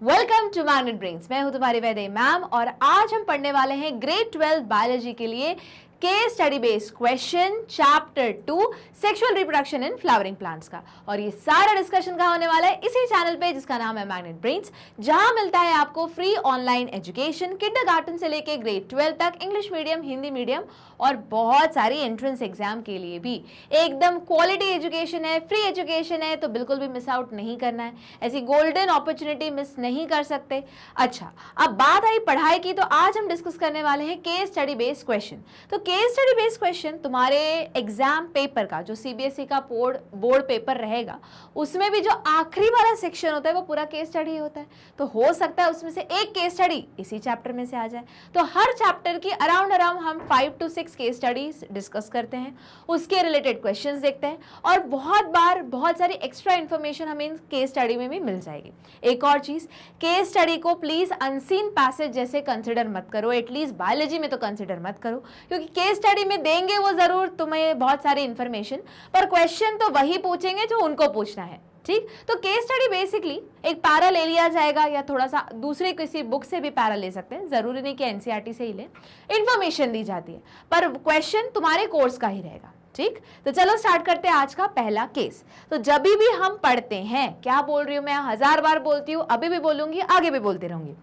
Welcome to magnet brains. मैं हूं तुम्हारी वैदे मैम और आज हम पढ़ने वाले हैं ग्रेड 12 बायोलॉजी के लिए case study based question chapter 2 sexual reproduction in flowering plants का। और ये सारा डिस्कशन कहाँ होने वाला है? इसी चैनल पे जिसका नाम है मैग्नेट ब्रेन्स, जहां मिलता है आपको फ्री ऑनलाइन एजुकेशन किंडरगार्टन से लेके ग्रेड 12 तक, इंग्लिश मीडियम, हिंदी मीडियम और बहुत सारी एंट्रेंस एग्जाम के लिए भी। एकदम क्वालिटी एजुकेशन है, फ्री एजुकेशन है, तो बिल्कुल भी मिस आउट नहीं करना है। ऐसी गोल्डन अपॉर्चुनिटी मिस नहीं कर सकते। अच्छा, अब बात आई पढ़ाई की, तो आज हम डिस्कस करने वाले हैं केस स्टडी बेस्ड क्वेश्चन। तो केस स्टडी बेस्ड क्वेश्चन तुम्हारे एग्जाम पेपर का, जो सीबीएसई का बोर्ड पेपर रहेगा, उसमें भी जो आखिरी वाला सेक्शन होता है वो पूरा केस स्टडी होता है। तो हो सकता है उसमें से एक केस स्टडी इसी चैप्टर में से आ जाए। तो हर चैप्टर की अराउंड हम 5 to 6 केस स्टडीज डिस्कस करते हैं, उसके रिलेटेड क्वेश्चंस देखते हैं और बहुत बार बहुत सारी एक्स्ट्रा इंफॉर्मेशन हमें इन केस स्टडी में भी मिल जाएगी। एक और चीज, केस स्टडी को प्लीज अनसीन पैसेज जैसे कंसिडर मत करो, एटलीस्ट बायोलॉजी में तो कंसिडर मत करो, क्योंकि केस स्टडी में देंगे वो जरूर तुम्हें बहुत सारी इंफॉर्मेशन, पर क्वेश्चन तो वही पूछेंगे जो उनको पूछना है। ठीक, तो केस स्टडी बेसिकली एक पैरा ले लिया जाएगा या थोड़ा सा दूसरे किसी बुक से भी पैरा ले सकते हैं, जरूरी नहीं कि एनसीईआरटी से ही ले। इंफॉर्मेशन दी जाती है पर क्वेश्चन तुम्हारे कोर्स का ही रहेगा। ठीक, तो चलो स्टार्ट करते हैं आज का पहला केस। तो जब भी हम पढ़ते हैं, क्या बोल रही हूं मैं, 1000 बार बोलती हूँ, अभी भी बोलूंगी, आगे भी बोलती रहूंगी,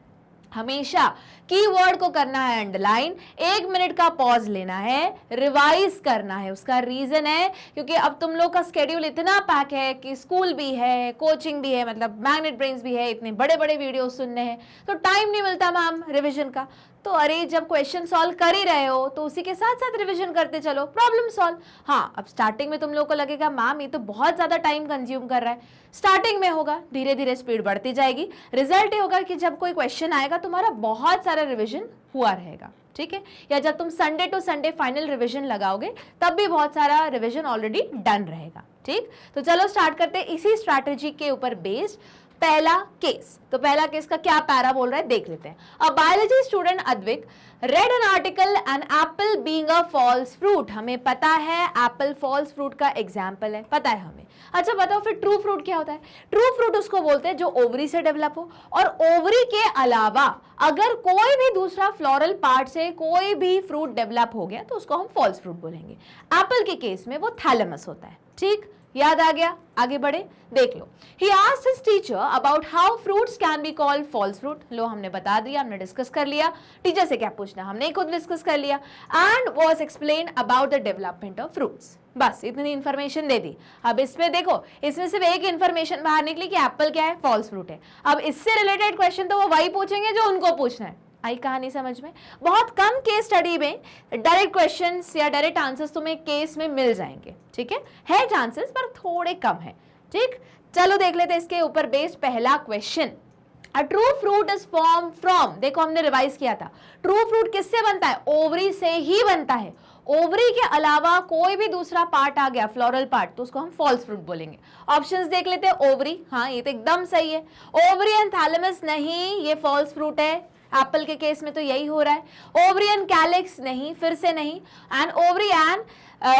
हमेशा कीवर्ड को करना है अंडरलाइन, 1 मिनट का पॉज लेना है, रिवाइज करना है। उसका रीजन है क्योंकि अब तुम लोग का स्केड्यूल इतना पैक है कि स्कूल भी है, कोचिंग भी है, मतलब मैग्नेट ब्रेन्स भी है, इतने बड़े बड़े वीडियो सुनने हैं, तो टाइम नहीं मिलता मैम रिविजन का। तो अरे जब क्वेश्चन सॉल्व कर ही रहे हो तो उसी के साथ साथ रिवीजन करते चलो, प्रॉब्लम सॉल्व। हाँ, अब स्टार्टिंग में तुम लोग को लगेगा मैम ये तो बहुत ज्यादा टाइम कंज्यूम कर रहा है, स्टार्टिंग में होगा, धीरे धीरे स्पीड बढ़ती जाएगी। रिजल्ट ये होगा कि जब कोई क्वेश्चन आएगा तुम्हारा बहुत सारा रिवीजन हुआ रहेगा। ठीक है, या जब तुम Sunday to Sunday final revision लगाओगे तब भी बहुत सारा रिवीजन ऑलरेडी डन रहेगा। ठीक, तो चलो स्टार्ट करते हैं इसी स्ट्रैटेजी के ऊपर बेस्ड पहला केस। तो पहला केस का क्या पैरा बोल रहा है देख लेते हैं। A biology student Advik read an article on apple being a false fruit. हमें पता है एप्पल फॉल्स फ्रूट का एग्जाम्पल है, पता है हमें। अच्छा बताओ फिर ट्रू फ्रूट क्या होता है? ट्रू फ्रूट उसको बोलते हैं जो ओवरी से डेवलप हो, और ओवरी के अलावा अगर कोई भी दूसरा फ्लोरल पार्ट से कोई भी फ्रूट डेवलप हो गया तो उसको हम फॉल्स फ्रूट बोलेंगे। एप्पल के केस में वो थैलेमस होता है। ठीक, याद आ गया? आगे बढ़े, देख लो। He asked his teacher about how fruits can be called false fruit. लो हमने बता दिया, हमने डिस्कस कर लिया। टीचर से क्या पूछना, हमने खुद डिस्कस कर लिया। And was explained about the development of fruits. बस इतनी इंफॉर्मेशन दे दी। अब इसमें देखो, इसमें सिर्फ एक इंफॉर्मेशन बाहर निकली कि एप्पल क्या है, फॉल्स फ्रूट है। अब इससे रिलेटेड क्वेश्चन तो वो वही पूछेंगे जो उनको पूछना है। आई कहानी समझ में? बहुत कम केस स्टडी में डायरेक्ट क्वेश्चंस या डायरेक्ट आंसर्स तुम्हें केस में मिल जाएंगे। ठीक है चांसेस पर थोड़े कम है। ठीक, चलो देख लेते हैं इसके ऊपर बेस्ड पहला question. A true fruit is form from, देखो हमने रिवाइज किया था, ट्रू फ्रूट किससे बनता है? ओवरी से ही बनता है। ओवरी के अलावा कोई भी दूसरा पार्ट आ गया, फ्लोरल पार्ट, तो उसको हम फॉल्स फ्रूट बोलेंगे। ऑप्शंस देख लेते हैं। ओवरी, हाँ ये तो एकदम सही है। ओवरी एंड थैलेमस नहीं, ये फॉल्स फ्रूट है। एप्पल के केस में तो यही हो रहा है। ओवरी एंड कैलिक्स नहीं, फिर से नहीं। एंड ओवरी एंड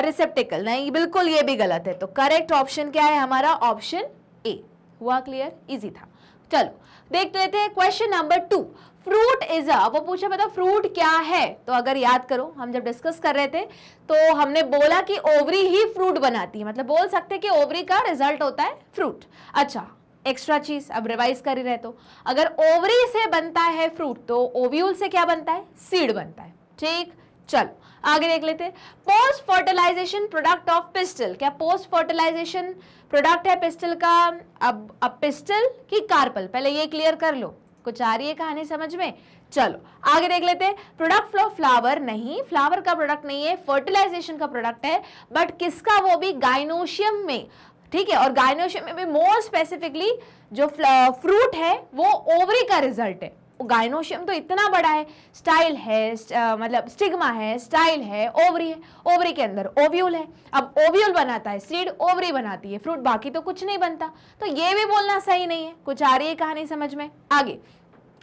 रिसेप्टिकल नहीं, बिल्कुल ये भी गलत है। तो करेक्ट ऑप्शन क्या है हमारा? Option A. हुआ क्लियर? इजी था। चलो देख लेते हैं question number 2। Fruit is a, वो पूछा पता फ्रूट क्या है? तो अगर याद करो हम जब डिस्कस कर रहे थे तो हमने बोला कि ओवरी ही फ्रूट बनाती है, मतलब बोल सकते हैं कि ओवरी का रिजल्ट होता है फ्रूट। अच्छा, एक्स्ट्रा चीज अब रिवाइज कर ही रहे, तो अगर ओवरी से बनता है फ्रूट तो ओव्यूल से क्या बनता है? सीड बनता है। ठीक, चलो आगे देख लेते हैं। Post fertilization product of pistil, क्या पोस्ट फर्टिलाइजेशन प्रोडक्ट है पिस्टल का? अब पिस्टल की कार्पल, पहले ये क्लियर कर लो, कुछ आ रही है कहानी समझ में? चलो आगे देख लेते हैं। प्रोडक्ट ऑफ फ्लावर नहीं, फ्लावर का प्रोडक्ट नहीं है, फर्टिलाइजेशन का प्रोडक्ट है, बट किसका? वो भी गाइनोशियम में। ठीक है, और गाइनोशियम में भी मोर स्पेसिफिकली जो फ्रूट है वो ओवरी का रिजल्ट है। गाइनोशियम तो इतना बड़ा है, स्टाइल है, मतलब स्टिग्मा है, स्टाइल है, ओवरी है, ओवरी के अंदर ओव्यूल है। अब ओव्यूल बनाता है सीड, ओवरी बनाती है फ्रूट, बाकी तो कुछ नहीं बनता। तो ये भी बोलना सही नहीं है। कुछ आ रही है कहानी समझ में? आगे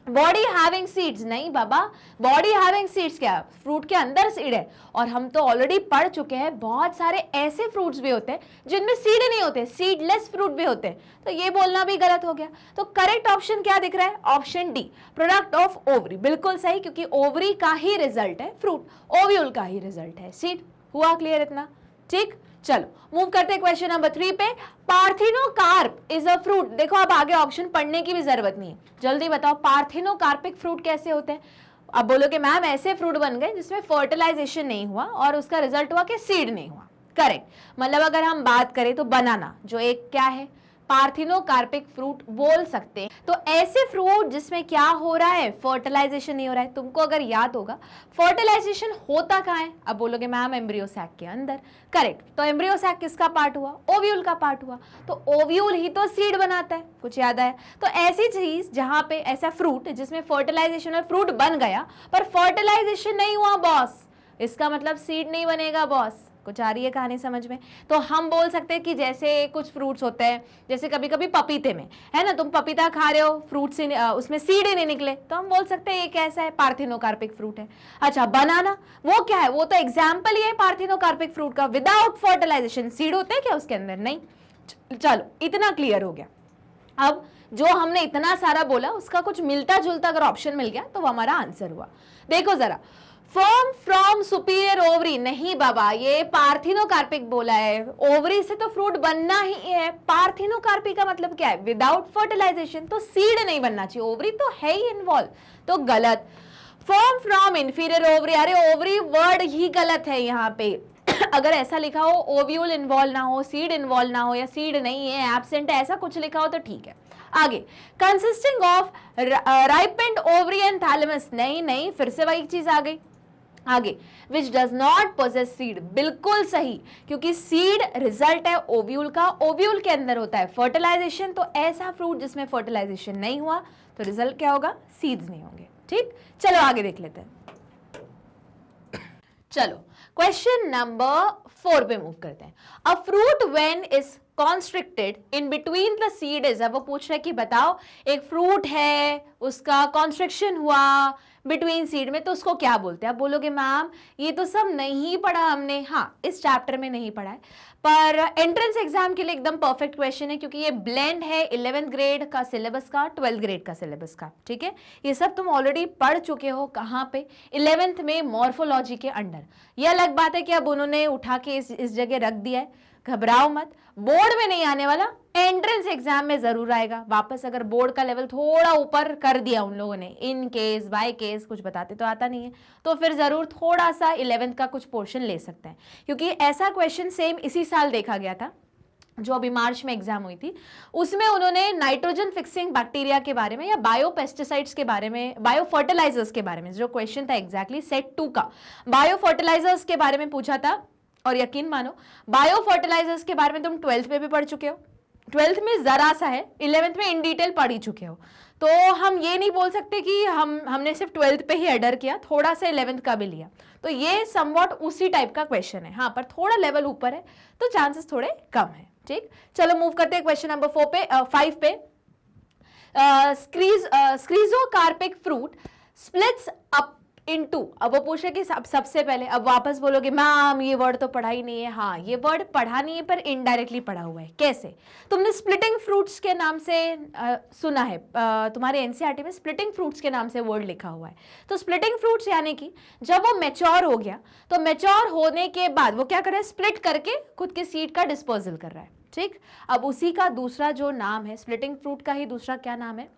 बॉडी हैविंग सीड्स, नहीं बाबा, बॉडी हैविंग सीड्स क्या, फ्रूट के अंदर सीड है। और हम तो ऑलरेडी पढ़ चुके हैं बहुत सारे ऐसे फ्रूट्स भी होते हैं जिनमें सीड नहीं होते, सीडलेस फ्रूट भी होते हैं, तो ये बोलना भी गलत हो गया। तो करेक्ट ऑप्शन क्या दिख रहा है, option D, product of ovary, बिल्कुल सही, क्योंकि ओवरी का ही रिजल्ट है फ्रूट, ओव्यूल का ही रिजल्ट है सीड। हुआ क्लियर इतना, ठीक। चलो मूव करते हैं क्वेश्चन नंबर 3 पे। पार्थिनोकार्प इज अ फ्रूट, देखो अब आगे ऑप्शन पढ़ने की भी जरूरत नहीं है, जल्दी बताओ पार्थिनोकार्पिक फ्रूट कैसे होते हैं। अब बोलोगे मैम ऐसे फ्रूट बन गए जिसमें फर्टिलाइजेशन नहीं हुआ और उसका रिजल्ट हुआ कि सीड नहीं हुआ। करेक्ट, मतलब अगर हम बात करें तो बनाना जो एक क्या है, पार्थिनोकार्पिक फ्रूट बोल सकते हैं। तो ऐसे फ्रूट जिसमें क्या हो रहा है, फर्टिलाइजेशन नहीं हो रहा है। तुमको अगर याद होगा फर्टिलाइजेशन होता कहाँ है, अब बोलोगे मैम एम्ब्रियो सैक के अंदर। करेक्ट, तो एम्ब्रियो सैक किसका पार्ट हुआ, ओव्यूल का पार्ट हुआ, तो ओव्यूल ही तो सीड बनाता है, कुछ याद आया। तो ऐसी चीज जहां पे ऐसा फ्रूट जिसमें फर्टिलाइजेशन और फ्रूट बन गया पर फर्टिलाइजेशन नहीं हुआ बॉस, इसका मतलब सीड नहीं बनेगा बॉस। कुछ आ रही है कहानी समझ में। तो हम बोल सकते हैं कि जैसे कुछ फ्रूट्स होते हैं, जैसे कभी कभी पपीते में है ना, तुम पपीता खा रहे हो, फ्रूट से उसमें सीड ही नहीं निकले, तो हम बोल सकते हैं ये कैसा है, पार्थिनोकार्पिक फ्रूट है। अच्छा बनाना वो क्या है, वो तो एग्जाम्पल ही है पार्थिनोकार्पिक फ्रूट का, विदाउट फर्टिलाइजेशन। सीड होते हैं क्या उसके अंदर, नहीं। चलो इतना क्लियर हो गया। अब जो हमने इतना सारा बोला उसका कुछ मिलता जुलता अगर ऑप्शन मिल गया तो वो हमारा आंसर हुआ। देखो जरा, फॉर्म फ्रॉम सुपीरियर ओवरी, नहीं बाबा ये पार्थिनोकार्पिक बोला है, ओवरी से तो फ्रूट बनना ही है। पार्थिनोकार्पी का मतलब क्या है, विदाउट फर्टिलाइजेशन, तो सीड नहीं बनना चाहिए, ओवरी तो है ही इन्वॉल्व, तो गलत। फॉर्म फ्रॉम इंफीरियर ओवरी, अरे ओवरी वर्ड ही गलत है यहाँ पे अगर ऐसा लिखा हो ओव्यूल इन्वॉल्व ना हो, सीड इन्वॉल्व ना हो, या सीड नहीं है एब्सेंट है, ऐसा कुछ लिखा हो तो ठीक है। आगे, consisting of ripened ovary and thalamus, नहीं नहीं फिर से वही चीज आ गई। आगे, which does not possess seed, बिल्कुल सही, क्योंकि सीड रिजल्ट है ओव्यूल का, ओव्यूल के अंदर होता है फर्टिलाइजेशन, तो ऐसा फ्रूट जिसमें फर्टिलाइजेशन नहीं हुआ तो रिजल्ट क्या होगा, सीड्स नहीं होंगे। ठीक, चलो आगे देख लेते हैं। चलो क्वेश्चन नंबर 4 पे मूव करते हैं। A fruit when is constricted in between the seed is, अब वो पूछ रहे हैं कि बताओ एक फ्रूट है उसका कॉन्स्ट्रिक्शन हुआ बिटवीन सीड में, तो उसको क्या बोलते हैं। आप बोलोगे मैम ये तो सब नहीं पढ़ा हमने, हाँ इस चैप्टर में नहीं पढ़ा है, पर एंट्रेंस एग्जाम के लिए एकदम परफेक्ट क्वेश्चन है, क्योंकि ये ब्लेंड है 11th ग्रेड का सिलेबस का, 12th ग्रेड का सिलेबस का। ठीक है, ये सब तुम ऑलरेडी पढ़ चुके हो, कहाँ पे, 11th में मॉर्फोलॉजी के अंडर। ये अलग बात है कि अब उन्होंने उठा के इस जगह रख दिया है, घबराओ मत, बोर्ड में नहीं आने वाला, एंट्रेंस एग्जाम में जरूर आएगा वापस। अगर बोर्ड का लेवल थोड़ा ऊपर कर दिया उन लोगों ने, इन केस बाय केस कुछ बताते तो आता नहीं है, तो फिर जरूर थोड़ा सा 11th का कुछ पोर्शन ले सकते हैं, क्योंकि ऐसा क्वेश्चन सेम इसी साल देखा गया था जो अभी मार्च में एग्जाम हुई थी। उसमें उन्होंने नाइट्रोजन फिक्सिंग बैक्टीरिया के बारे में या बायो पेस्टिसाइड्स के बारे में, बायो फर्टिलाइजर्स के बारे में, जो क्वेश्चन था एग्जैक्टली सेट 2 का, बायो फर्टिलाइजर्स के बारे में पूछा था। और यकीन मानो बायो फर्टिलाइजर्स के बारे में तुम 12th में भी पढ़ चुके हो, 12th में जरा सा है, 11th में इन डिटेल पढ़ ही चुके हो, तो हम ये नहीं बोल सकते कि हमने सिर्फ 12th पे ही एडर किया, थोड़ा सा 11th का भी लिया, तो ये समवॉट उसी टाइप का क्वेश्चन है, हाँ पर थोड़ा लेवल ऊपर है तो चांसेस थोड़े कम है। ठीक, चलो मूव करते हैं क्वेश्चन नंबर 5 पे। स्क्रीजोकार्पिक फ्रूट स्प्लिट्स अप इनटू, अब वो पूछ रहे कि सबसे पहले, अब वापस बोलोगे मैम ये वर्ड तो पढ़ा ही नहीं है, हाँ ये वर्ड पढ़ा नहीं है पर इनडायरेक्टली पढ़ा हुआ है। कैसे, तुमने स्प्लिटिंग फ्रूट्स के नाम से सुना है, तुम्हारे एनसीईआरटी में स्प्लिटिंग फ्रूट्स के नाम से वर्ड लिखा हुआ है। तो स्प्लिटिंग फ्रूट्स यानी कि जब वो मैच्योर हो गया, तो मैच्योर होने के बाद वो क्या कर रहा है, स्प्लिट करके खुद के सीड का डिस्पोजल कर रहा है। ठीक, अब उसी का दूसरा जो नाम है, स्प्लिटिंग फ्रूट का ही दूसरा क्या नाम है,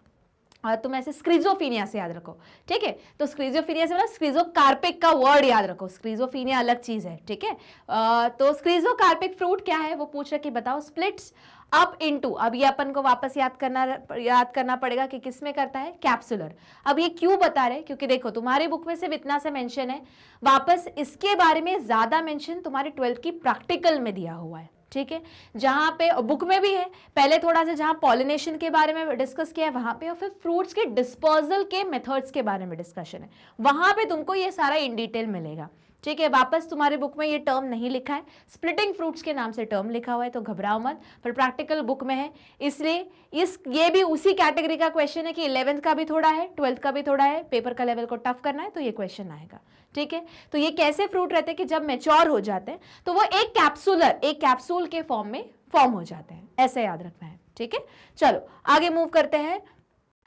तुम ऐसे स्क्रीजोफीनिया से याद रखो। ठीक है, तो स्क्रीजोफीनिया से मतलब स्क्रीजोकार्पिक का वर्ड याद रखो, स्क्रीजोफीनिया अलग चीज है। ठीक है, तो स्क्रीजोकार्पिक फ्रूट क्या है वो पूछ रहे कि बताओ स्प्लिट्स अप इनटू, अब ये अपन को वापस याद करना पड़ेगा कि किस में करता है, कैप्सुलर। अब ये क्यों बता रहे, क्योंकि देखो तुम्हारे बुक में सिर्फ इतना सा मेंशन है, वापस इसके बारे में ज्यादा मेंशन तुम्हारे 12th की प्रैक्टिकल में दिया हुआ है। ठीक है, जहां पे बुक में भी है, पहले थोड़ा सा जहां पॉलिनेशन के बारे में डिस्कस किया है वहां पे, और फिर फ्रूट्स के डिस्पोजल के मेथड्स के बारे में डिस्कशन है, वहां पे तुमको ये सारा इन डिटेल मिलेगा। ठीक है, वापस तुम्हारे बुक में ये टर्म नहीं लिखा है, स्प्लिटिंग फ्रूट्स के नाम से टर्म लिखा हुआ है, तो घबराओ मत, पर प्रैक्टिकल बुक में है, इसलिए ये भी उसी कैटेगरी का क्वेश्चन है कि 11th का भी थोड़ा है, 12th का भी थोड़ा है, पेपर का लेवल को टफ करना है तो ये क्वेश्चन आएगा। ठीक है, तो ये कैसे फ्रूट रहते हैं कि जब मैच्योर हो जाते हैं तो वो एक कैप्सूल के फॉर्म में फॉर्म हो जाते हैं, ऐसे याद रखना है। ठीक है, चलो आगे मूव करते हैं।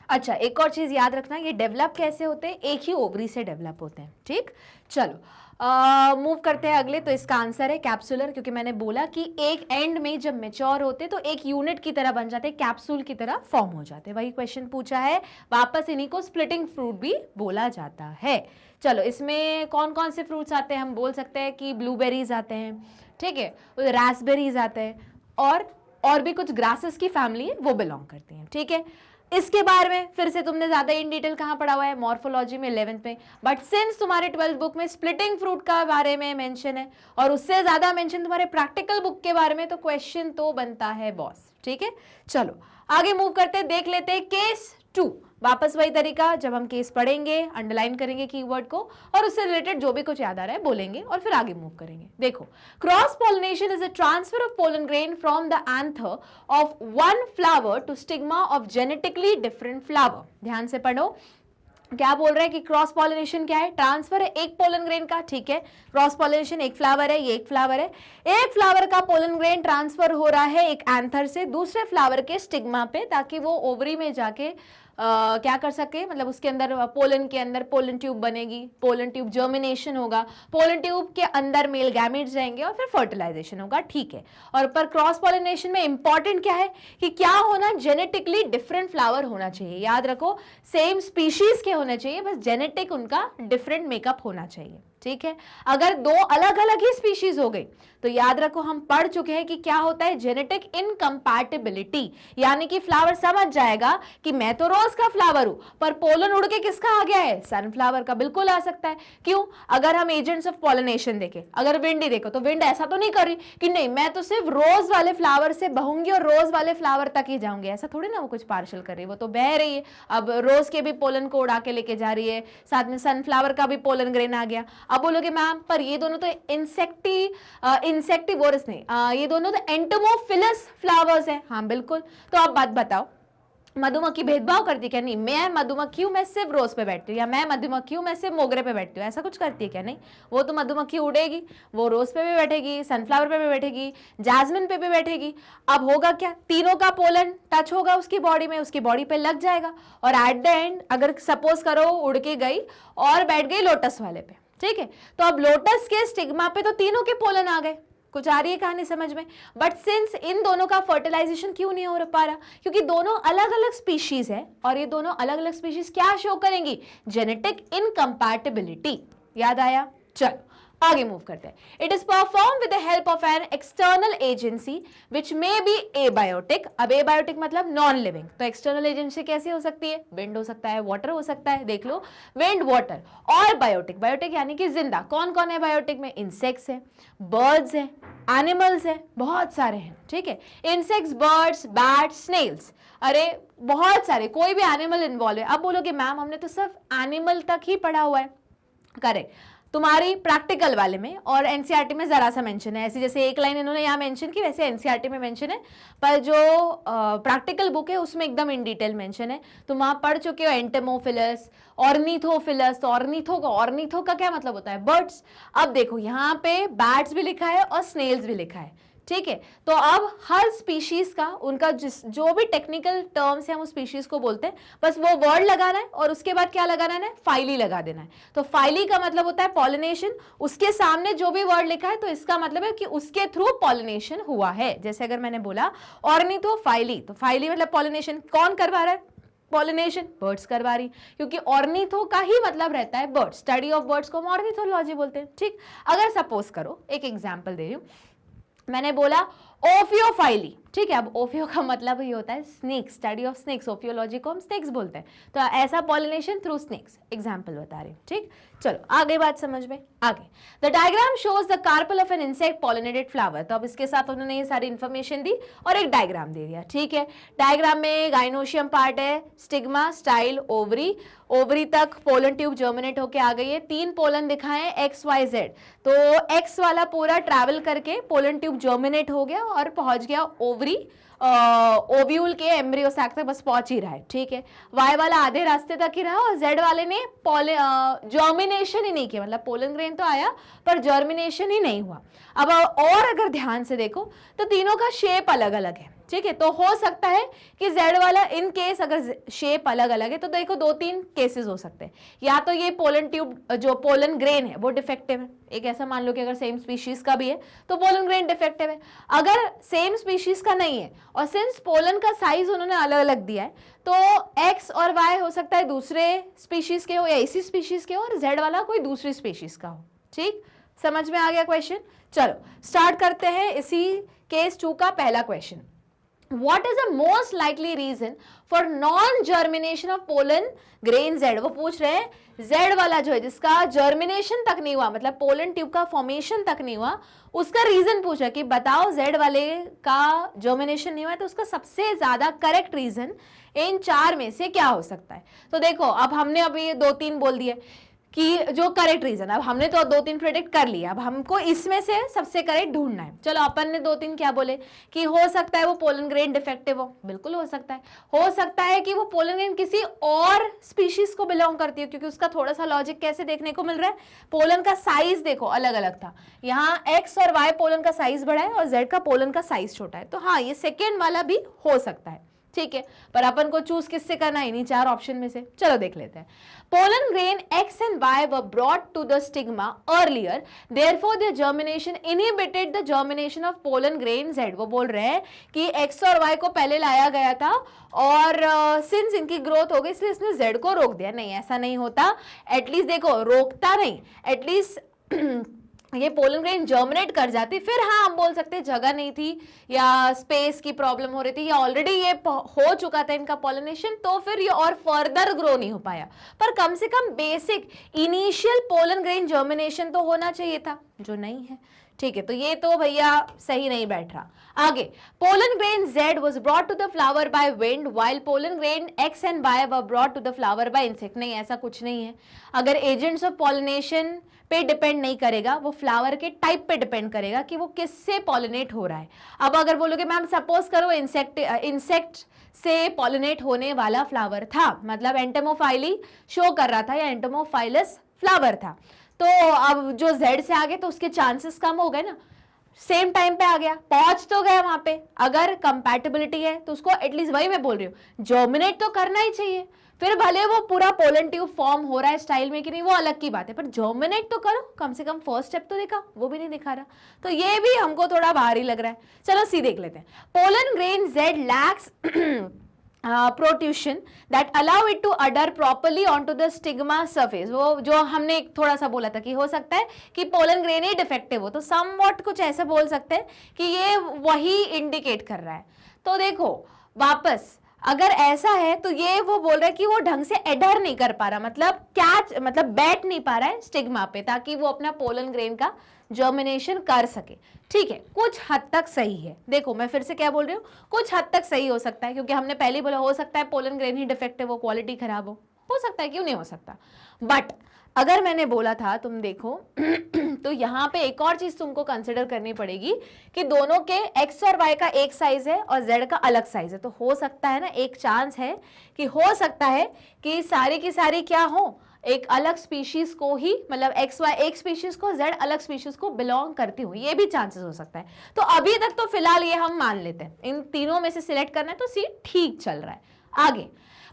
अच्छा, एक और चीज याद रखना, ये डेवलप कैसे होते हैं, एक ही ओवरी से डेवलप होते हैं। ठीक, चलो मूव करते हैं अगले। तो इसका आंसर है कैप्सुलर, क्योंकि मैंने बोला कि एक एंड में जब मैच्योर होते तो एक यूनिट की तरह बन जाते, कैप्सूल की तरह फॉर्म हो जाते। वही क्वेश्चन पूछा है, वापस इन्हीं को स्प्लिटिंग फ्रूट भी बोला जाता है। चलो, इसमें कौन कौन से फ्रूट्स आते हैं, हम बोल सकते हैं कि ब्लूबेरीज आते हैं, ठीक है, रास्पबेरीज आते हैं, और भी कुछ ग्रासेस की फैमिली है वो बिलोंग करती हैं। ठीक है, इसके बारे में फिर से तुमने ज्यादा इन डिटेल कहां पढ़ा हुआ है, मॉर्फोलॉजी में 11th में, बट सिंस तुम्हारे 12th बुक में स्प्लिटिंग फ्रूट का बारे में मेंशन है और उससे ज्यादा मेंशन तुम्हारे प्रैक्टिकल बुक के बारे में, तो क्वेश्चन तो बनता है बॉस। ठीक है, चलो आगे मूव करते हैं, देख लेते हैं केस 2। वापस वही तरीका, जब हम केस पढ़ेंगे अंडरलाइन करेंगे कीवर्ड को और उससे रिलेटेड जो भी कुछ याद आ रहा है बोलेंगे और फिर आगे मूव करेंगे। देखो, cross pollination is a transfer of pollen grain from the anther of one flower to stigma of genetically different flower. ध्यान से पढ़ो, क्या बोल रहे हैं कि क्रॉस पॉलिनेशन क्या है, ट्रांसफर है एक पोलन ग्रेन का। ठीक है, क्रॉस पॉलिनेशन, एक फ्लावर है, ये एक फ्लावर है, एक फ्लावर का पोलन ग्रेन ट्रांसफर हो रहा है एक एंथर से दूसरे फ्लावर के स्टिग्मा पे, ताकि वो ओवरी में जाके क्या कर सके, मतलब उसके अंदर पोलन के अंदर पोलन ट्यूब बनेगी, पोलन ट्यूब जर्मिनेशन होगा, पोलन ट्यूब के अंदर मेल गैमेट्स रहेंगे और फिर फर्टिलाइजेशन होगा। ठीक है, और पर क्रॉस पॉलिनेशन में इंपॉर्टेंट क्या है कि क्या होना, जेनेटिकली डिफरेंट फ्लावर होना चाहिए। याद रखो, सेम स्पीशीज के होने चाहिए, बस जेनेटिक उनका डिफरेंट मेकअप होना चाहिए। ठीक है, अगर दो अलग अलग ही स्पीशीज हो गई तो याद रखो हम पढ़ चुके हैं कि क्या होता है, जेनेटिक इनकम्पैटिबिलिटी, यानी कि फ्लावर समझ जाएगा कि मैं तो रोज का फ्लावर हूं पर पोलन उड़ के किसका आ गया है, सनफ्लावर का। बिल्कुल आ सकता है, क्यों, अगर हम एजेंट्स ऑफ पॉलिनेशन देखें, अगर विंड ही देखो तो विंड ऐसा तो नहीं कर रही कि नहीं मैं तो सिर्फ रोज वाले फ्लावर से बहूंगी और रोज वाले फ्लावर तक ही जाऊंगी, ऐसा थोड़ी ना वो कुछ पार्शल कर रही है, वो तो बह रही है। अब रोज के भी पोलन को उड़ा के लेके जा रही है, साथ में सनफ्लावर का भी पोलन ग्रेन आ गया। अब बोलोगे मैम पर ये दोनों तो इंसेक्टिवोरस नहीं, ये दोनों तो एंटोमोफिलस फ्लावर्स हैं। हाँ बिल्कुल, तो अब बात बताओ, मधुमक्खी भेदभाव करती है क्या? नहीं, मैं मधुमक्खी हूं मैं सिर्फ रोज पे बैठती हूँ, या मैं मधुमक्खी हूं मैं सिर्फ मोगरे पे बैठती हूँ, ऐसा कुछ करती है क्या? नहीं, वो तो मधुमक्खी उड़ेगी, वो रोज पे भी बैठेगी, सनफ्लावर पे भी बैठेगी, जैस्मिन पे भी बैठेगी। अब होगा क्या, तीनों का पोलन टच होगा उसकी बॉडी में, उसकी बॉडी पे लग जाएगा, और एट द एंड अगर सपोज करो उड़ के गई और बैठ गई लोटस वाले पे, ठीक है, तो अब लोटस के स्टिग्मा पे तो तीनों के पोलन आ गए। कुछ आ रही है कहानी समझ में? बट सिंस इन दोनों का फर्टिलाइजेशन क्यों नहीं हो पा रहा, क्योंकि दोनों अलग अलग स्पीशीज है, और ये दोनों अलग अलग स्पीशीज क्या शो करेंगी, जेनेटिक इनकम्पैटिबिलिटी। याद आया? चलो आगे मूव करते हैं। It is perform with the help of an external agency which may be abiotic. अब एबायोटिक मतलब नॉन लिविंग, तो एक्सटर्नल एजेंसी कैसी हो सकती है, विंड हो सकता है, वाटर हो सकता है, देख लो विंड, वाटर, और बायोटिक, बायोटिक यानी कि जिंदा। कौन कौन है बायोटिक में? इंसेक्ट्स है, बर्ड्स है, एनिमल्स है, बहुत सारे हैं। ठीक है, इंसेक्ट्स, बर्ड्स, बैट्स, स्नेल्स, अरे बहुत सारे, कोई भी एनिमल इन्वॉल्व है। अब बोलोगे मैम हमने तो सिर्फ एनिमल तक ही पढ़ा हुआ है। करेक्ट, तुम्हारी प्रैक्टिकल वाले में और एनसीईआरटी में जरा सा मेंशन है, ऐसी जैसे एक लाइन इन्होंने यहाँ मेंशन की वैसे एनसीईआरटी में मेंशन है, पर जो प्रैक्टिकल बुक है उसमें एकदम इन डिटेल मेंशन है। तुम वहां पढ़ चुके हो एंटेमोफिलस, ऑर्निथोफिलस। तो ऑर्निथो का क्या मतलब होता है, बर्ड्स। अब देखो यहाँ पे बैट्स भी लिखा है और स्नेल्स भी लिखा है, ठीक है। तो अब हर स्पीशीज का उनका जो भी टेक्निकल टर्म्स है हम उस स्पीशीज को बोलते हैं, बस वो वर्ड लगाना है और उसके बाद क्या लगाना है, फाइली लगा देना है। तो फाइली का मतलब होता है पॉलिनेशन, उसके सामने जो भी वर्ड लिखा है तो इसका मतलब है कि उसके थ्रू पॉलिनेशन हुआ है। जैसे अगर मैंने बोला ऑर्निथोफाइली, तो फाइली मतलब पॉलिनेशन, कौन करवा रहा है पॉलिनेशन, बर्ड्स करवा रही, क्योंकि ऑर्निथो का ही मतलब रहता है बर्ड्स, स्टडी ऑफ बर्ड्स को हम ऑर्निथोलॉजी बोलते हैं। ठीक, अगर सपोज करो एक एग्जांपल दे रही हूं, मैंने बोला ओफियोफाइली, ठीक है। अब ओफियो का मतलब ही होता है स्नेक, स्टडी ऑफ स्नेक्स, ओफियोलॉजी को हम स्नेक्स बोलते हैं। तो ऐसा पॉलिनेशन थ्रू स्नेक्स, एग्जाम्पल बता रही हूँ। ठीक, चलो आगे बात समझ में। आगे the diagram shows the carpel of an insect pollinated flower. तो अब इसके साथ उन्होंने ये सारी इंफॉर्मेशन दी और एक डायग्राम दे दिया। ठीक है, डायग्राम में गाइनोशियम पार्ट है, स्टिग्मा, स्टाइल, ओवरी, ओवरी तक पोलन ट्यूब जर्मिनेट होके आ गई है। 3 पोलन दिखाए एक्स वाई जेड। तो एक्स वाला पूरा ट्रैवल करके पोलन ट्यूब जर्मिनेट हो गया और पहुंच गया ओवरी, ओव्यूल के एम्ब्रियो सैक तक बस पहुंच ही रहा है। ठीक है, वाई वाला आधे रास्ते तक ही रहा और जेड वाले ने जर्मिनेशन ही नहीं किया, मतलब पोलन ग्रेन तो आया पर जर्मिनेशन ही नहीं हुआ। अब और अगर ध्यान से देखो तो तीनों का शेप अलग अलग है। ठीक है, तो हो सकता है कि जेड वाला, इन केस अगर शेप अलग अलग है तो देखो 2-3 केसेस हो सकते हैं। या तो ये पोलन ट्यूब जो पोलन ग्रेन है वो डिफेक्टिव है, एक ऐसा मान लो कि अगर सेम स्पीशीज का भी है तो पोलन ग्रेन डिफेक्टिव है। अगर सेम स्पीशीज का नहीं है और सिंस पोलन का साइज उन्होंने अलग अलग दिया है तो एक्स और वाई हो सकता है दूसरे स्पीशीज के हो या इसी स्पीशीज के हो और जेड वाला कोई दूसरी स्पीशीज का हो। ठीक, समझ में आ गया क्वेश्चन। चलो स्टार्ट करते हैं इसी केस 2 का पहला question. What is the most likely reason for non-germination of pollen grain Z? वो पूछ रहे हैं Z वाला जो है जिसका जर्मिनेशन तक नहीं हुआ, मतलब पोलन ट्यूब का फॉर्मेशन तक नहीं हुआ, उसका रीजन पूछा कि बताओ Z वाले का जर्मिनेशन नहीं हुआ तो उसका सबसे ज्यादा करेक्ट रीजन इन 4 में से क्या हो सकता है। तो देखो अब हमने अभी 2-3 बोल दिए कि जो करेक्ट रीजन, अब हमने तो 2-3 प्रेडिक्ट कर लिया, अब हमको इसमें से सबसे करेक्ट ढूंढना है। चलो अपन ने 2-3 क्या बोले कि हो सकता है वो पोलन ग्रेन डिफेक्टिव हो, बिल्कुल हो सकता है कि वो पोलन ग्रेन किसी और स्पीशीज को बिलोंग करती है, क्योंकि उसका थोड़ा सा लॉजिक कैसे देखने को मिल रहा है, पोलन का साइज देखो अलग अलग था, यहाँ एक्स और वाई पोलन का साइज बड़ा है और जेड का पोलन का साइज छोटा है। तो हाँ, ये सेकेंड वाला भी हो सकता है। ठीक है, पर अपन को चूज किससे करना है, इन्हीं 4 ऑप्शन में से। चलो देख लेते हैं। Pollen grain X and Y were brought to the stigma earlier, therefore their germination inhibited the germination of pollen grain Z। वो बोल रहे हैं कि X और Y को पहले लाया गया था और सिंस इनकी ग्रोथ हो गई इसलिए इसने Z को रोक दिया। नहीं, ऐसा नहीं होता। एटलीस्ट देखो, रोकता नहीं, एटलीस्ट ये पोलन ग्रेन जर्मिनेट कर जाती, फिर हाँ हम बोल सकते हैं जगह नहीं थी या स्पेस की प्रॉब्लम हो रही थी या ऑलरेडी ये हो चुका था इनका पॉलिनेशन, तो फिर ये और फर्दर ग्रो नहीं हो पाया। पर कम से कम basic initial pollen grain germination तो होना चाहिए था, जो नहीं है। ठीक है, तो ये तो भैया सही नहीं बैठ रहा। आगे, pollen grain Z was brought to the flower by wind while pollen grain X and Y were brought to the flower by insect। नहीं, ऐसा कुछ नहीं है। अगर एजेंट्स ऑफ पॉलिनेशन पे डिपेंड नहीं करेगा, वो फ्लावर के टाइप पे डिपेंड करेगा कि वो किससे पॉलिनेट हो रहा है। अब अगर बोलोगे मैम सपोज करो इंसेक्ट से पॉलिनेट होने वाला फ्लावर था, मतलब एंटोमोफाइली शो कर रहा था या एंटोमोफाइलस फ्लावर था, तो अब जो Z से आ गए तो उसके चांसेस कम हो गए ना, सेम टाइम पे आ गया, पहुंच तो गया वहां पे। अगर कंपैटिबिलिटी है तो उसको एटलीस्ट, वही मैं बोल रही हूँ, जर्मिनेट तो करना ही चाहिए। फिर भले वो पूरा पोलन ट्यूब फॉर्म हो रहा है स्टाइल में कि नहीं, वो अलग की बात है, पर जर्मिनेट तो करो, कम से कम फर्स्ट स्टेप तो देखा, वो भी नहीं दिखा रहा, तो ये भी हमको थोड़ा भारी लग रहा है। चलो सी देख लेते हैं। Pollen grain Z lacks protrusion that allow it to adhere properly onto the stigma surface। वो जो हमने थोड़ा सा बोला था कि हो सकता है कि पोलन ग्रेन ही डिफेक्टिव हो, तो समवॉट कुछ ऐसे बोल सकते हैं कि ये वही इंडिकेट कर रहा है। तो देखो वापस, अगर ऐसा है तो ये वो बोल रहा है कि वो ढंग से एडर नहीं कर पा रहा, मतलब बैठ नहीं पा रहा है स्टिग्मा पे, ताकि वो अपना पोलन ग्रेन का जर्मिनेशन कर सके। ठीक है, कुछ हद तक सही है। देखो मैं फिर से क्या बोल रही हूँ, कुछ हद तक सही हो सकता है, क्योंकि हमने पहले बोला हो सकता है पोलन ग्रेन ही डिफेक्टिव हो, क्वालिटी खराब हो सकता है, क्यों नहीं हो सकता। बट अगर मैंने बोला था, तुम देखो तो यहाँ पे एक और चीज तुमको कंसिडर करनी पड़ेगी कि दोनों के एक्स और वाई का एक साइज है और जेड का अलग साइज है, तो हो सकता है ना, एक चांस है कि हो सकता है कि सारी की सारी क्या हो, एक अलग स्पीशीज को ही, मतलब एक्स वाई एक स्पीशीज को, जेड अलग स्पीशीज को बिलोंग करती हूँ, ये भी चांसेस हो सकता है। तो अभी तक तो फिलहाल ये हम मान लेते हैं, इन तीनों में से सिलेक्ट करना है, तो सी ठीक चल रहा है। आगे,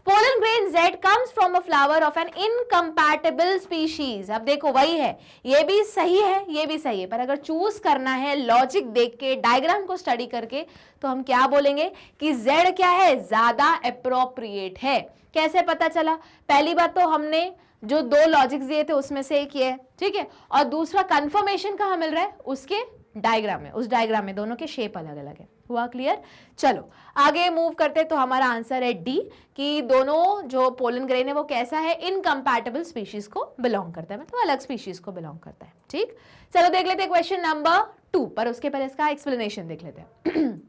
pollen grain Z comes from a flower of an incompatible species। अब देखो वही है, ये भी सही है, ये भी सही है, पर अगर चूज करना है लॉजिक देख के, डायग्राम को स्टडी करके, तो हम क्या बोलेंगे कि Z क्या है, ज्यादा अप्रोप्रिएट है। कैसे पता चला? पहली बात तो हमने जो 2 लॉजिक्स दिए थे उसमें से एक ये है, ठीक है, और दूसरा कंफर्मेशन कहाँ मिल रहा है, उसके डायग्राम में, उस डायग्राम में दोनों के शेप अलग अलग है, हुआ क्लियर? चलो आगे मूव करते तो हमारा आंसर है डी, कि दोनों जो पोलन ग्रेन है वो कैसा है, इनकम्पैटिबल स्पीशीज को बिलोंग करता है, मतलब अलग स्पीशीज को बिलोंग करता है। ठीक, चलो देख लेते हैं क्वेश्चन नंबर 2, पर उसके पहले इसका एक्सप्लेनेशन देख लेते हैं।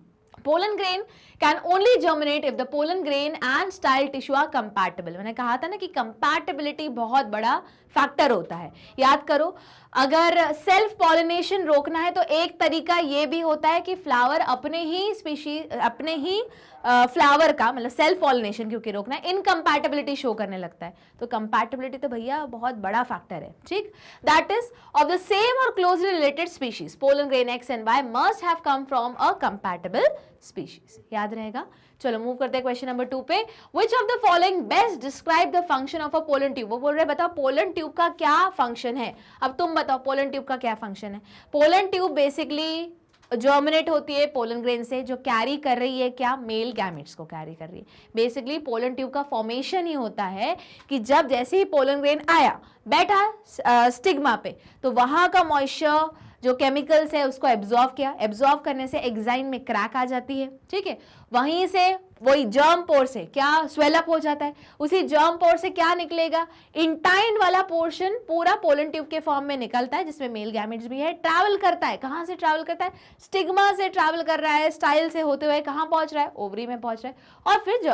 Pollen grain can only germinate if the pollen grain and style tissue are compatible। मैंने कहा था ना कि compatibility बहुत बड़ा फैक्टर होता है। याद करो, अगर सेल्फ पॉलिनेशन रोकना है तो एक तरीका ये भी होता है कि फ्लावर अपने ही स्पीशीज, अपने ही फ्लावर का, मतलब सेल्फ पॉलिनेशन क्योंकि रोकना है, इनकम्पैटिबिलिटी शो करने लगता है। तो कंपैटिबिलिटी तो भैया बहुत बड़ा फैक्टर है। ठीक, that is of the same और closely related species pollen grain X and Y must have come from a compatible species. याद रहेगा। चलो मूव करते हैं क्वेश्चन नंबर 2 पे। विच of the following best describe the function of a pollen tube. वो बोल रहे बताओ पोलन ट्यूब का क्या फंक्शन है। अब तुम बताओ पोलन ट्यूब का क्या फंक्शन है। पोलन ट्यूब बेसिकली जर्मिनेट होती है पोलन ग्रेन से, जो कैरी कर रही है क्या, मेल गैमेट्स को कैरी कर रही है। बेसिकली पोलन ट्यूब का फॉर्मेशन ही होता है कि जब जैसे ही पोलन ग्रेन आया, बैठा स्टिग्मा पे, तो वहां का मॉइस्चर जो केमिकल्स है उसको एब्जॉर्व किया, एब्जॉर्व करने से एग्जाइन में क्रैक आ जाती है। ठीक है, वहीं से वही जर्म पोर से क्या स्वेलअप हो जाता है, उसी जर्म पोर से क्या निकलेगा, इंटाइन वाला पोर्शन पूरा पोलन ट्यूब के फॉर्म में निकलता है, जिसमें मेल गैमेट्स भी है। ट्रैवल करता है, कहां से ट्रैवल करता है, स्टिग्मा से ट्रैवल कर रहा है, स्टाइल से होते हुए कहां पहुंच रहा है, ओवरी में पहुंच रहा है, और फिर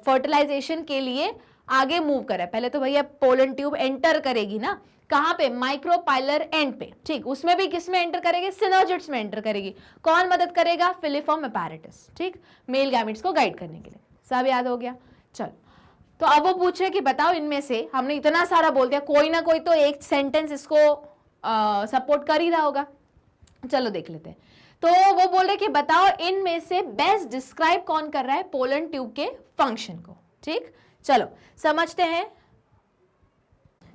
फर्टिलाइजेशन के लिए आगे मूव कर रहा है। पहले तो भैया पोलन ट्यूब एंटर करेगी ना, कहां पे, माइक्रोपाइलर एंड पे। ठीक, उसमें भी किस में एंटर करेगी, सिनर्जिड्स में एंटर करेगी। कौन मदद करेगा, फिलिफॉर्म एपैरेटस। ठीक, मेल गैमेट्स को गाइड करने के लिए। सब याद हो गया। चलो, तो अब वो पूछ रहे कि बताओ इनमें से, हमने इतना सारा बोल दिया, कोई ना कोई तो एक सेंटेंस इसको सपोर्ट कर ही रहा होगा। चलो देख लेते हैं। तो वो बोल रहे कि बताओ इनमें से बेस्ट डिस्क्राइब कौन कर रहा है पोलन ट्यूब के फंक्शन को। ठीक, चलो समझते हैं।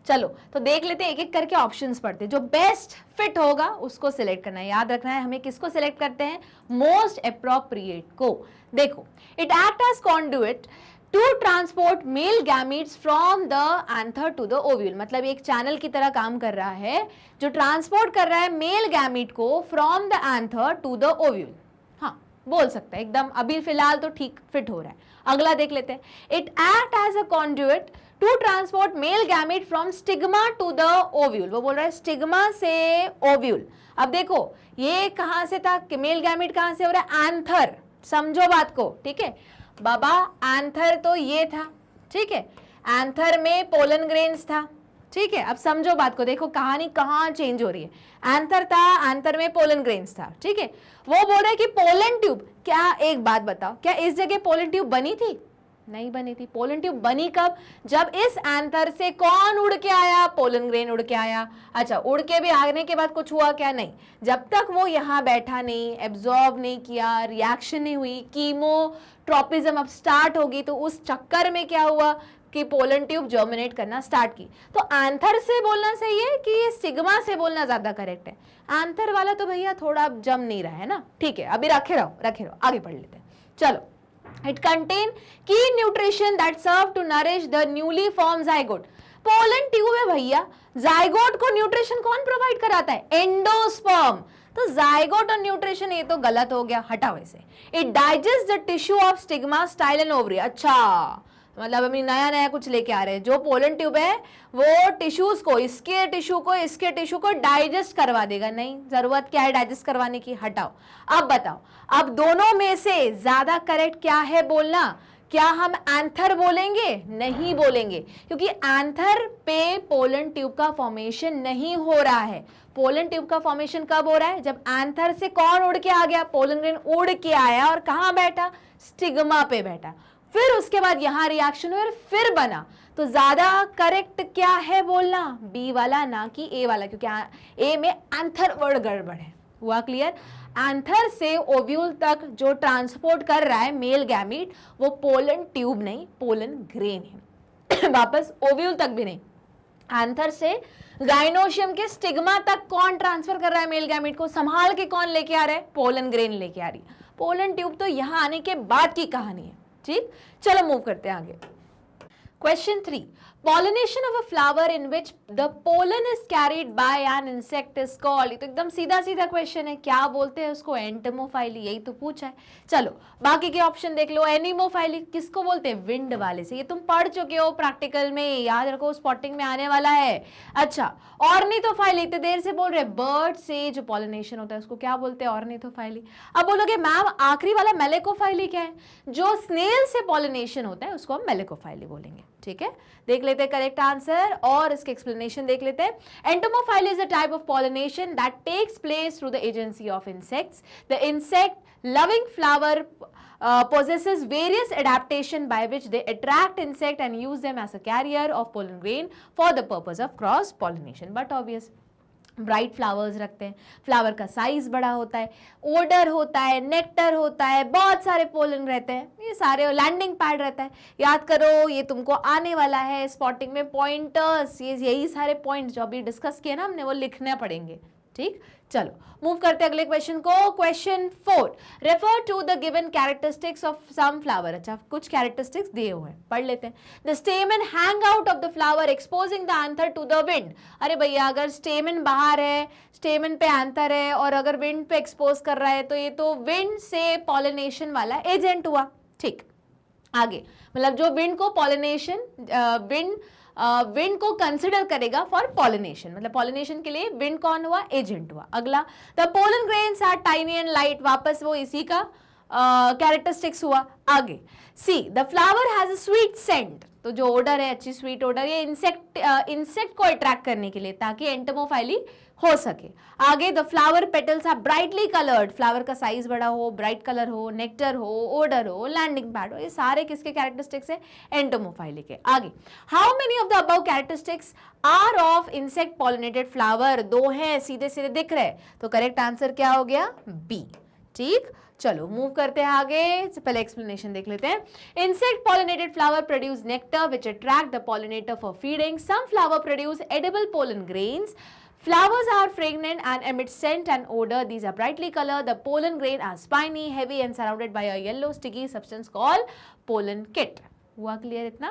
चलो तो देख लेते हैं, एक एक करके ऑप्शंस पढ़ते हैं। जो बेस्ट फिट होगा उसको सिलेक्ट करना है। याद रखना है हमें किसको सिलेक्ट करते हैं, मोस्ट एप्रोप्रिएट को। देखो, it act as conduit to transport male gametes from the anther to the ovule. मतलब एक चैनल की तरह काम कर रहा है जो ट्रांसपोर्ट कर रहा है मेल गैमीट को from the anther to the ovule. हाँ, बोल सकता है एकदम, अभी फिलहाल तो ठीक फिट हो रहा है। अगला देख लेते हैं। It act as a conduit to transport male gamete from stigma to the ovule. वो बोल रहा है स्टिग्मा से ओव्यूल। अब देखो ये कहां से था, मेल गैमेट कहां से हो रहा है, एंथर। समझो बात को, ठीक है बाबा, एंथर तो ये था। ठीक है, एंथर में पोलन ग्रेन्स था। ठीक है, अब समझो बात को, देखो कहानी कहां चेंज हो रही है। एंथर था, एंथर में पोलन ग्रेन्स था। ठीक है, वो बोल रहे कि पोलन ट्यूब, क्या एक बात बताओ, क्या इस जगह पोलन ट्यूब बनी थी, नहीं बनी थी। पोलन ट्यूब बनी कब, जब इस एंथर से कौन उड़ के आया, पोलन ग्रेन उड़ के आया। अच्छा, उड़ के भी आने के बाद कुछ हुआ क्या, नहीं। जब तक वो यहाँ बैठा नहीं, एब्जॉर्ब नहीं किया, रिएक्शन नहीं हुई, कीमोट्रोपिज्म अब स्टार्ट होगी, तो उस चक्कर में क्या हुआ कि पोलन ट्यूब जर्मिनेट करना स्टार्ट की। तो एंथर से बोलना सही है कि स्टिग्मा से बोलना ज्यादा करेक्ट है। एंथर वाला तो भैया थोड़ा जम नहीं रहा है ना। ठीक है, अभी रखे रहो, आगे पढ़ लेते हैं। चलो, it contain key nutrition that serve to nourish the newly formed zygote। Pollen tube है भैया, जाइगोट को न्यूट्रिशन कौन प्रोवाइड कराता है, एंडोस्पर्म। तो जाइगोट और न्यूट्रिशन ये तो गलत हो गया, हटाओ इसे। It digest the tissue of stigma, style and ovary. अच्छा, मतलब अभी नया नया कुछ लेके आ रहे हैं। जो पोलन ट्यूब है वो टिश्यूज को, इसके टिश्यू को डाइजेस्ट करवा देगा। नहीं, जरूरत क्या है डाइजेस्ट करवाने की, हटाओ। अब बताओ, अब दोनों में से ज्यादा करेक्ट क्या है बोलना, क्या हम एंथर बोलेंगे, नहीं बोलेंगे, क्योंकि एंथर पे पोलन ट्यूब का फॉर्मेशन नहीं हो रहा है। पोलन ट्यूब का फॉर्मेशन कब हो रहा है, जब एंथर से कौन उड़ के आ गया, पोलन ग्रेन उड़ के आया और कहां बैठा, स्टिग्मा पे बैठा, फिर उसके बाद यहां रिएक्शन हुआ, फिर बना। तो ज्यादा करेक्ट क्या है बोलना, बी वाला, ना कि ए वाला, क्योंकि ए में एंथर वर्ड गड़बड़ है। हुआ क्लियर। एंथर से ओव्यूल तक जो ट्रांसपोर्ट कर रहा है मेल गैमीट, वो पोलन ट्यूब नहीं, पोलन ग्रेन है। वापस ओव्यूल तक भी नहीं, एंथर से गाइनोशियम के स्टिग्मा तक कौन ट्रांसफर कर रहा है मेल गैमीट को, संभाल के कौन लेके आ रहा है, पोलन ग्रेन लेके आ रही है। पोलन ट्यूब तो यहां आने के बाद की कहानी है। ठीक, चलो मूव करते हैं आगे। Question 3, pollination of a flower in which the pollen is carried by an insect is called। ये तो एकदम सीधा सीधा क्वेश्चन है, क्या बोलते हैं उसको? एंटमोफाइली, यही तो पूछा है। चलो बाकी के ऑप्शन देख लो। एनिमोफाइली किसको बोलते हैं? विंड वाले से, ये तुम पढ़ चुके हो प्रैक्टिकल में, याद रखो स्पॉटिंग में आने वाला है। अच्छा, ऑर्निथोफाइली, इतने देर से बोल रहे बर्ड से जो पॉलिनेशन होता है उसको क्या बोलते हैं? ऑर्निथोफाइली। अब बोलोगे मैम आखिरी वाला मेलेकोफाइली क्या है? जो स्नेल से पॉलिनेशन होता है उसको हम मेलेकोफाइली बोलेंगे। ठीक है, देख लेते हैं करेक्ट आंसर और इसके एक्सप्लेनेशन देख लेते हैं। Entomophily is a type of pollination that takes place through the agency of insects. The insect loving flower possesses various adaptation by which they attract insect and use them as a carrier of pollen grain for the purpose of cross pollination। but obvious, bright flowers रखते हैं, flower का size बड़ा होता है, order होता है, nectar होता है, बहुत सारे पोलन रहते हैं, ये सारे लैंडिंग पैड रहता है। याद करो, ये तुमको आने वाला है स्पॉटिंग में पॉइंटर्स, ये यही सारे पॉइंट्स जो अभी डिस्कस किए ना हमने वो लिखने पड़ेंगे। ठीक, चलो मूव करते हैं अगले क्वेश्चन को। Question 4, refer to the given characteristics of some flower. अच्छा, कुछ कैरेक्टरिस्टिक्स दिए हुए हैं, पढ़ लेते हैं। The stamen hang out of the flower exposing the anther to the wind. अरे भैया, अगर स्टेमन बाहर है, स्टेमन पे एंथर है और अगर विंड पे एक्सपोज कर रहा है तो ये तो विंड से पॉलिनेशन वाला एजेंट हुआ। ठीक, आगे मतलब जो विंड को पॉलिनेशन विंड को कंसिडर करेगा फॉर पॉलिनेशन, मतलब पॉलिनेशन के लिए विंड कौन हुआ? एजेंट हुआ। अगला, the pollen grains are tiny and light, वापस वो इसी का कैरेक्टरिस्टिक्स हुआ। आगे, see the flower has a sweet scent, तो जो ओडर है अच्छी स्वीट ओडर, ये इंसेक्ट को अट्रैक्ट करने के लिए ताकि एंटोमोफाइली हो सके। आगे, the flower petals are brightly coloured, flower का साइज बड़ा हो, ब्राइट कलर हो, नेक्टर हो, ओडर हो, लैंडिंग पैड हो, ये सारे किसके कैरेक्टरिस्टिक्स है? एंटोमोफाइली के। आगे, how many of the above characteristics are of insect pollinated flower? 2 हैं, सीधे सीधे दिख रहे, तो करेक्ट आंसर क्या हो गया? बी। ठीक, चलो मूव करते हैं आगे, पहले एक्सप्लेनेशन देख लेते हैं। Insect pollinated flower produce nectar which attract the pollinator for feeding. Some flower produce edible pollen grains. Flowers are fragrant and emit scent and odor. These are brightly colored. The pollen grain are spiny, heavy and surrounded by a yellow sticky substance called pollen kit। हुआ clear इतना?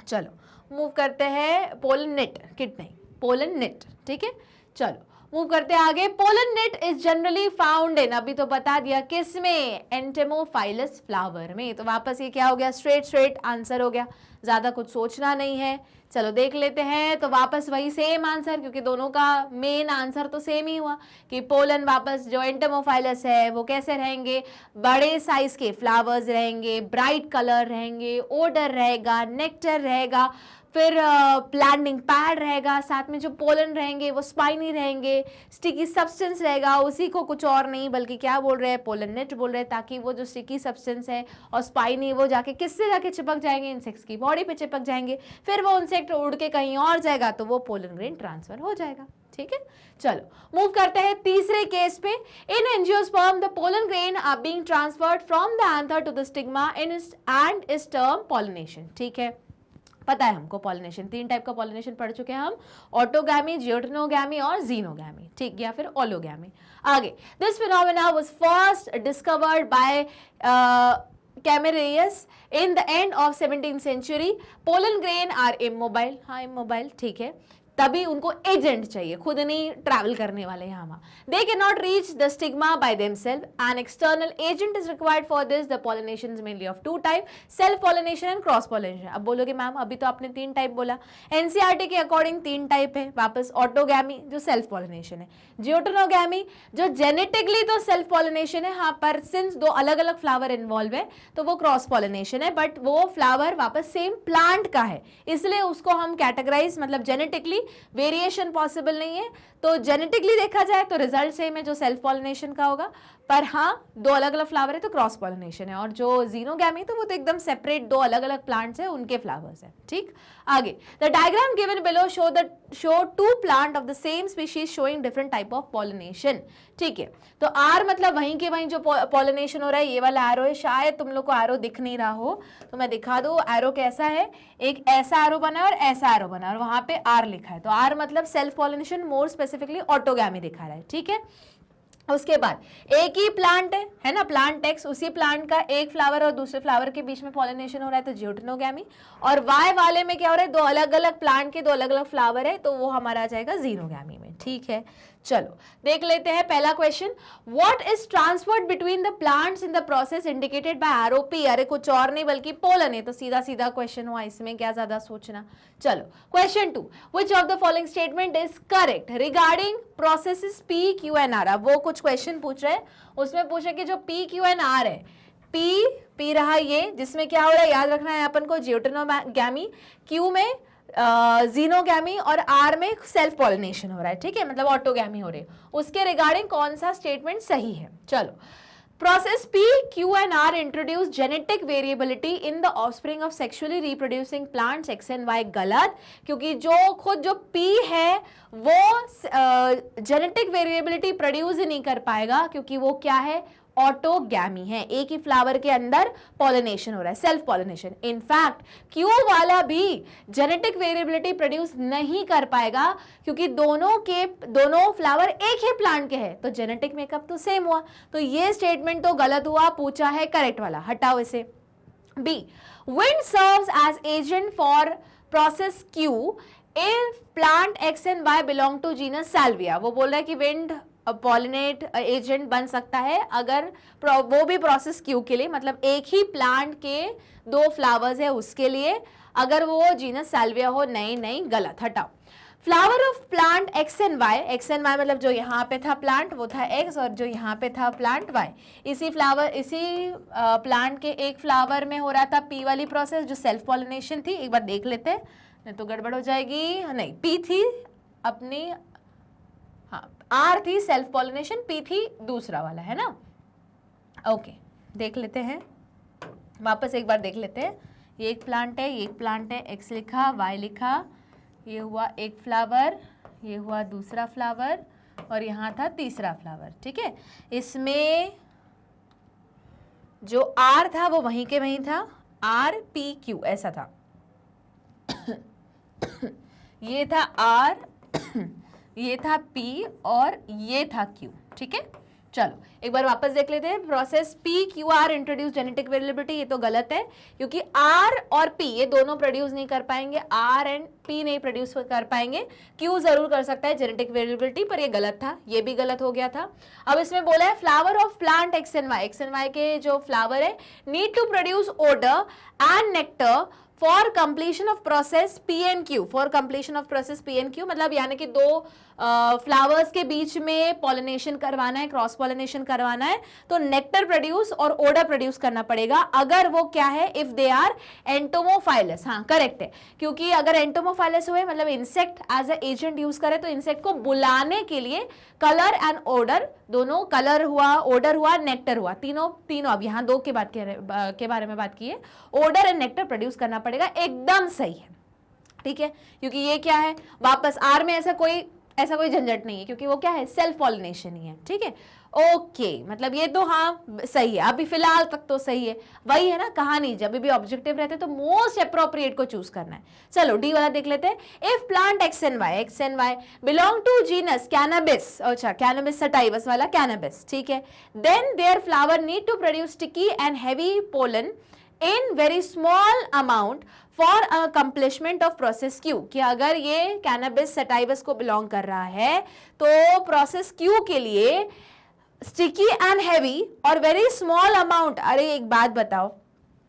चलो move करते हैं, pollen net, kit नहीं, pollen net. ठीक है, चलो move करते हैं आगे। Pollen net is generally found in, अभी तो बता दिया किस में? एंटेमोफाइलस फ्लावर में। तो वापस ये क्या हो गया? स्ट्रेट आंसर हो गया, ज्यादा कुछ सोचना नहीं है। चलो देख लेते हैं, तो वापस वही सेम आंसर, क्योंकि दोनों का मेन आंसर तो सेम ही हुआ कि पोलन वापस जो एंटेमोफाइलस है वो कैसे रहेंगे? बड़े साइज के फ्लावर्स रहेंगे, ब्राइट कलर रहेंगे, ओडर रहेगा, नेक्टर रहेगा, फिर लैंडिंग पैड रहेगा, साथ में जो पोलन रहेंगे वो स्पाइनी रहेंगे, स्टिकी सब्सटेंस रहेगा, उसी को कुछ और नहीं बल्कि क्या बोल रहे हैं? पोलन नेट बोल रहे हैं, ताकि वो जो स्टिकी सब्सटेंस है और स्पाइनी वो जाके किससे जाके चिपक जाएंगे? इंसेक्ट्स की बॉडी पे चिपक जाएंगे, फिर वो इंसेक्ट उड़ के कहीं और जाएगा तो वो पोलन ग्रेन ट्रांसफर हो जाएगा। ठीक है, चलो मूव करते हैं तीसरे केस पे। In angiosperm the pollen grain are being transferred from the anther to the stigma and is term pollination. ठीक है, पता है हमको पॉलिनेशन, 3 टाइप का पॉलिनेशन पढ़ चुके हैं हम, ऑटोगैमी, जियोटेनोगैमी और जीनोगैमी। ठीक, या फिर ओलोगैमी। आगे, this phenomena was first discovered by Camerarius in the end of 17th century। Pollen grain are immobile, हाँ इमोबाइल, ठीक है, तभी उनको एजेंट चाहिए, खुद नहीं ट्रैवल करने वाले यहाँ वहाँ। They can not reach the stigma by themselves, an external agent is required for this. The pollination is mainly of 2 type, self pollination and cross pollination. अब बोलोगे मैम अभी तो आपने 3 टाइप बोला, एनसीईआरटी के अकॉर्डिंग 3 टाइप है वापस। Autogamy जो सेल्फ पॉलिनेशन है, जियोटेनोगैमी जो जेनेटिकली तो सेल्फ पॉलिनेशन है, हाँ पर सिंस 2 अलग अलग फ्लावर इन्वॉल्व है तो वो क्रॉस पॉलिनेशन है, बट वो फ्लावर वापस सेम प्लांट का है, इसलिए उसको हम कैटेगराइज, मतलब जेनेटिकली वेरिएशन पॉसिबल नहीं है, तो जेनेटिकली देखा जाए तो रिजल्ट सेम है जो सेल्फ पॉलिनेशन का होगा, पर हाँ 2 अलग अलग फ्लावर है तो क्रॉस पॉलिनेशन है। और जो जीनोगैमी तो वो तो एकदम सेपरेट 2 अलग अलग प्लांट्स है, उनके फ्लावर्स है। ठीक, आगे, the diagram given below show 2 plant of the same species showing different type of pollination. ठीक है, तो आर मतलब वहीं के वहीं जो पॉलिनेशन हो रहा है, ये वाला एरो है, शायद तुम लोग को एरो दिख नहीं रहा हो तो मैं दिखा दूं। एरो कैसा है? एक ऐसा एरो बना है और ऐसा एरो बना है और वहां पे आर लिखा है, तो आर मतलब self pollination, more specifically autogamy दिखा रहा है। ठीक है, उसके बाद एक ही प्लांट है ना, प्लांट एक्स, उसी प्लांट का एक फ्लावर और दूसरे फ्लावर के बीच में पॉलिनेशन हो रहा है तो ज्यूटनोगैमी, और वाई वाले में क्या हो रहा है, दो अलग अलग प्लांट के दो अलग अलग फ्लावर है तो वो हमारा आ जाएगा जीनोगैमी में। ठीक है, चलो देख लेते हैं पहला question. What is transferred between the plants in the process indicated by ROP. अरे कुछ और नहीं बल्कि पोलन है, तो सीधा सीधा क्वेश्चन हुआ, इसमें क्या ज्यादा सोचना। चलो question 2, which of the following statement is correct regarding processes P Q and R. अब वो कुछ क्वेश्चन पूछ रहे हैं, उसमें पूछे कि जो पी क्यू एंड आर है, पी रहा ये, जिसमें क्या हो रहा है याद रखना है अपन को, ज्यूटोनोगैमी, क्यू में जीनोगैमी और आर में सेल्फ पॉलिनेशन हो रहा है। ठीक है, मतलब ऑटोगैमी हो रही है, उसके रिगार्डिंग कौन सा स्टेटमेंट सही है। चलो, process P Q and R introduce genetic variability in the offspring of sexually reproducing plants X and Y. गलत, क्योंकि जो पी है वो जेनेटिक वेरिएबिलिटी प्रोड्यूस ही नहीं कर पाएगा, क्योंकि वो क्या है, ऑटोगैमी है, एक ही फ्लावर के अंदर पॉलिनेशन हो रहा है, सेल्फ पॉलिनेशन। इनफैक्ट क्यू वाला भी जेनेटिक वेरिएबिलिटी प्रोड्यूस नहीं कर पाएगा, क्योंकि दोनों फ्लावर एक ही प्लांट के हैं, तो जेनेटिक मेकअप तो सेम हुआ, तो ये स्टेटमेंट तो गलत हुआ, पूछा है करेक्ट वाला, हटाओ इसे। B, wind serves as agent for process Q if plant X and Y belong to genus Salvia. वो बोल रहा है कि विंड पॉलिनेट एजेंट बन सकता है अगर वो भी प्रोसेस क्यू के लिए, मतलब एक ही प्लांट के दो फ्लावर्स है उसके लिए, अगर वो जीनस साल्विया हो। नहीं, गलत, हटाओ। Flower of plant X and Y मतलब जो यहाँ पे था प्लांट वो था एक्स, और जो यहाँ पे था प्लांट वाई, इसी प्लांट के एक फ्लावर में हो रहा था पी वाली प्रोसेस जो सेल्फ पॉलिनेशन थी। एक बार देख लेते हैं, नहीं तो गड़बड़ हो जाएगी। नहीं, पी थी अपनी, हाँ आर थी सेल्फ पॉलिनेशन, पी थी दूसरा वाला, है ना। ओके, देख लेते हैं वापस एक बार देख लेते हैं। ये एक प्लांट है, ये एक प्लांट है, एक्स लिखा, वाई लिखा, ये हुआ एक फ्लावर, ये हुआ दूसरा फ्लावर, और यहाँ था तीसरा फ्लावर। ठीक है, इसमें जो आर था वो वहीं के वहीं था, आर पी क्यू ऐसा था। ये था आर, ये था P और ये था Q। ठीक है, चलो एक बार वापस देख लेते हैं। Process P Q R introduce genetic variability, ये तो गलत है, क्योंकि R और P ये दोनों प्रोड्यूस नहीं कर पाएंगे, R एंड P नहीं प्रोड्यूस कर पाएंगे, Q जरूर कर सकता है जेनेटिक वेरिएबिलिटी, पर ये गलत था, ये भी गलत हो गया था। अब इसमें बोला है flower of plant X and Y के जो फ्लावर है need to produce odour and nectar for completion of process P and Q. For completion of process P and Q मतलब यानी कि दो फ्लावर्स के बीच में पॉलिनेशन करवाना है, क्रॉस पॉलिनेशन करवाना है, तो नेक्टर प्रोड्यूस और ओडर प्रोड्यूस करना पड़ेगा, अगर वो क्या है, इफ दे आर एंटोमोफाइलस। हाँ करेक्ट है, क्योंकि अगर एंटोमोफाइलस हुए मतलब insect as a agent use करे, तो इंसेक्ट को बुलाने के लिए कलर एंड ओडर, दोनों कलर हुआ, ओडर हुआ, नेक्टर हुआ, तीनों अब यहाँ दो के बारे में बात की है, ओडर एंड नेक्टर प्रोड्यूस करना पड़ेगा। एकदम सही है, ठीक है, क्योंकि ये क्या है, वापस आर में ऐसा कोई झंझट नहीं है, क्योंकि वो क्या है, सेल्फ पॉलिनेशन ही है। ठीक है, ओके, मतलब ये तो हाँ सही है, अभी फिलहाल तक तो सही है। वही है ना कहानी, जब भी ऑब्जेक्टिव रहते तो मोस्ट अप्रोप्रिएट को चूज करना है। चलो डी वाला देख लेते हैं। If plant X and Y belong to genus Cannabis, अच्छा कैनबिस सटाइवस वाला कैनबिस, ठीक है, then their flower need to produce sticky and heavy pollen in very small amount for accomplishment of process Q। कि अगर ये cannabis sativus को belong कर रहा है तो process Q के लिए sticky and heavy और very small amount। अरे एक बात बताओ,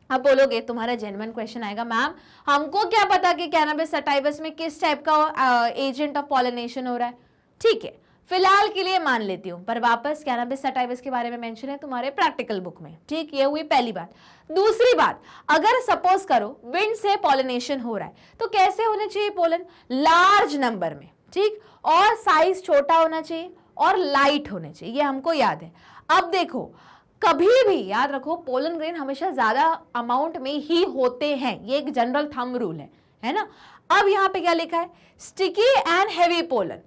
अब बोलोगे तुम्हारा जेन्युइन क्वेश्चन आएगा, मैम हमको क्या पता कि कैनबिस सटाइवस में किस टाइप का एजेंट ऑफ पॉलिनेशन हो रहा है। ठीक है, फिलहाल के लिए मान लेती हूं, पर वापस कैनबिस सटाइवस के बारे में मेंशन है तुम्हारे प्रैक्टिकल बुक में। ठीक, ये हुई पहली बात। दूसरी बात, अगर सपोज करो विंड से पॉलिनेशन हो रहा है तो कैसे होने चाहिए पोलन, लार्ज नंबर में, ठीक, और साइज छोटा होना चाहिए और लाइट होने चाहिए, ये हमको याद है। अब देखो कभी भी याद रखो पोलन ग्रेन हमेशा ज्यादा अमाउंट में ही होते हैं, ये एक जनरल थंब रूल है ना। अब यहाँ पे क्या लिखा है, स्टिकी एंड हैवी पोलन,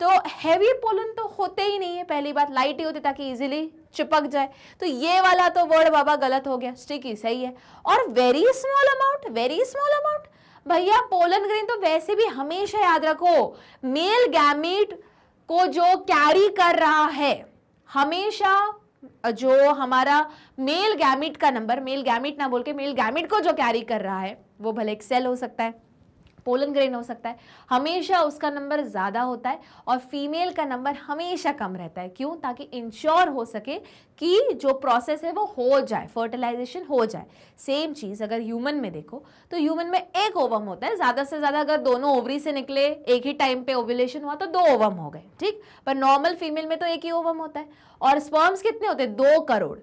तो हैवी पोलन तो होते ही नहीं है, पहली बात लाइट ही होते ताकि इजीली चिपक जाए, तो ये वाला तो वर्ड बाबा गलत हो गया, स्टिकी सही है। और वेरी स्मॉल अमाउंट, भैया पोलन ग्रेन तो वैसे भी हमेशा याद रखो मेल गैमीट को जो कैरी कर रहा है, हमेशा जो हमारा मेल गैमिट का नंबर, मेल गैमिट ना बोल के मेल गैमिट को जो कैरी कर रहा है वो भले एक सेल हो सकता है, पोलन ग्रेन हो सकता है, हमेशा उसका नंबर ज़्यादा होता है और फीमेल का नंबर हमेशा कम रहता है। क्यों? ताकि इंश्योर हो सके कि जो प्रोसेस है वो हो जाए, फर्टिलाइजेशन हो जाए। सेम चीज़ अगर ह्यूमन में देखो तो ह्यूमन में एक ओवम होता है, ज़्यादा से ज़्यादा अगर दोनों ओवरी से निकले एक ही टाइम पे ओव्यूलेशन हुआ तो 2 ओवम हो गए, ठीक। पर नॉर्मल फीमेल में तो एक ही ओवम होता है और स्पर्म्स कितने होते हैं? 2 करोड़।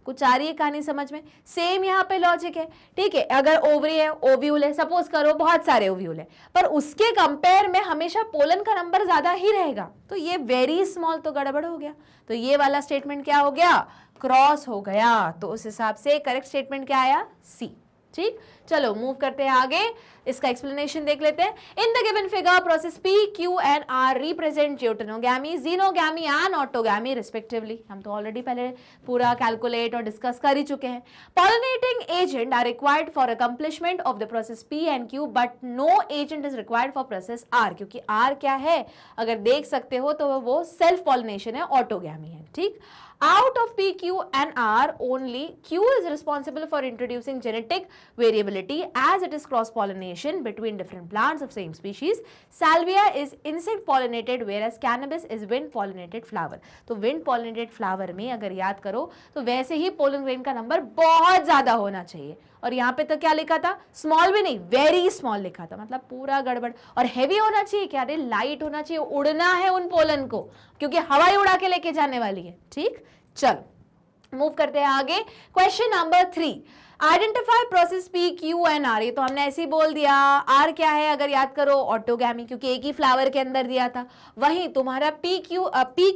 कुछ आ रही है कहानी समझ में? सेम यहाँ पे लॉजिक है, ठीक है। अगर ओवरी है, ओव्यूल है, सपोज करो बहुत सारे ओव्यूल है, पर उसके कंपेयर में हमेशा पोलन का नंबर ज्यादा ही रहेगा, तो ये वेरी स्मॉल तो गड़बड़ हो गया। तो ये वाला स्टेटमेंट क्या हो गया? क्रॉस हो गया। तो उस हिसाब से करेक्ट स्टेटमेंट क्या आया? सी, ठीक। चलो मूव करते हैं आगे, इसका एक्सप्लेनेशन देख लेते हैं। In the given figure process P, Q and R represent geitonogamy, xenogamy and autogamy respectively. हम तो ऑलरेडी पहले पूरा कैलकुलेट और डिस्कस कर ही चुके हैं। Pollinating agent are required for accomplishment of the process P and Q but no agent is required for process R, क्योंकि R क्या है अगर देख सकते हो तो वो सेल्फ पॉलिनेशन है, ऑटोगैमी है, ठीक। Out of P, Q and R, only Q is responsible for introducing genetic variability as it is cross-pollination between different plants of same species. Salvia is insect-pollinated whereas cannabis is wind-pollinated flower. तो wind-pollinated flower में अगर याद करो तो वैसे ही pollen grain का number बहुत ज़्यादा होना चाहिए और यहाँ पे तो क्या लिखा था? स्मॉल भी नहीं, वेरी स्मॉल लिखा था, मतलब पूरा गड़बड़। और हैवी होना चाहिए क्या? अरे लाइट होना चाहिए, उड़ना है उन पोलन को, क्योंकि हवाई उड़ा के लेके जाने वाली है, ठीक। चलो मूव करते हैं आगे। Question number 3, identify process P, Q and R। ये तो हमने ऐसे ही बोल दिया। R क्या है अगर याद करो? ऑटोगैमी, क्योंकि एक ही फ्लावर के अंदर दिया था। वहीं तुम्हारा P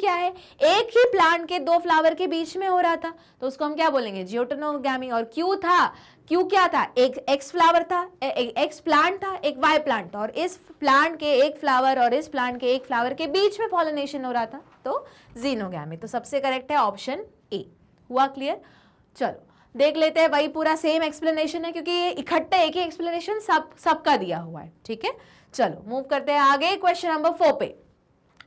क्या है? एक ही प्लांट के 2 फ्लावर के बीच में हो रहा था, तो उसको हम क्या बोलेंगे? ज्यूटेनोगैमी। और Q था, Q क्या था? एक एक्स फ्लावर था, एक एक्स प्लांट था, एक वाई प्लांट था, और इस प्लांट के एक फ्लावर और इस प्लांट के एक फ्लावर के बीच में पॉलिनेशन हो रहा था, तो जीनोगैमी। तो सबसे करेक्ट है ऑप्शन ए। हुआ क्लियर? चलो देख लेते हैं, वही पूरा सेम एक्सप्लेनेशन है क्योंकि ये इकट्ठे एक ही एक्सप्लेनेशन सबका दिया हुआ है, ठीक है। चलो मूव करते हैं आगे क्वेश्चन नंबर 4 पे।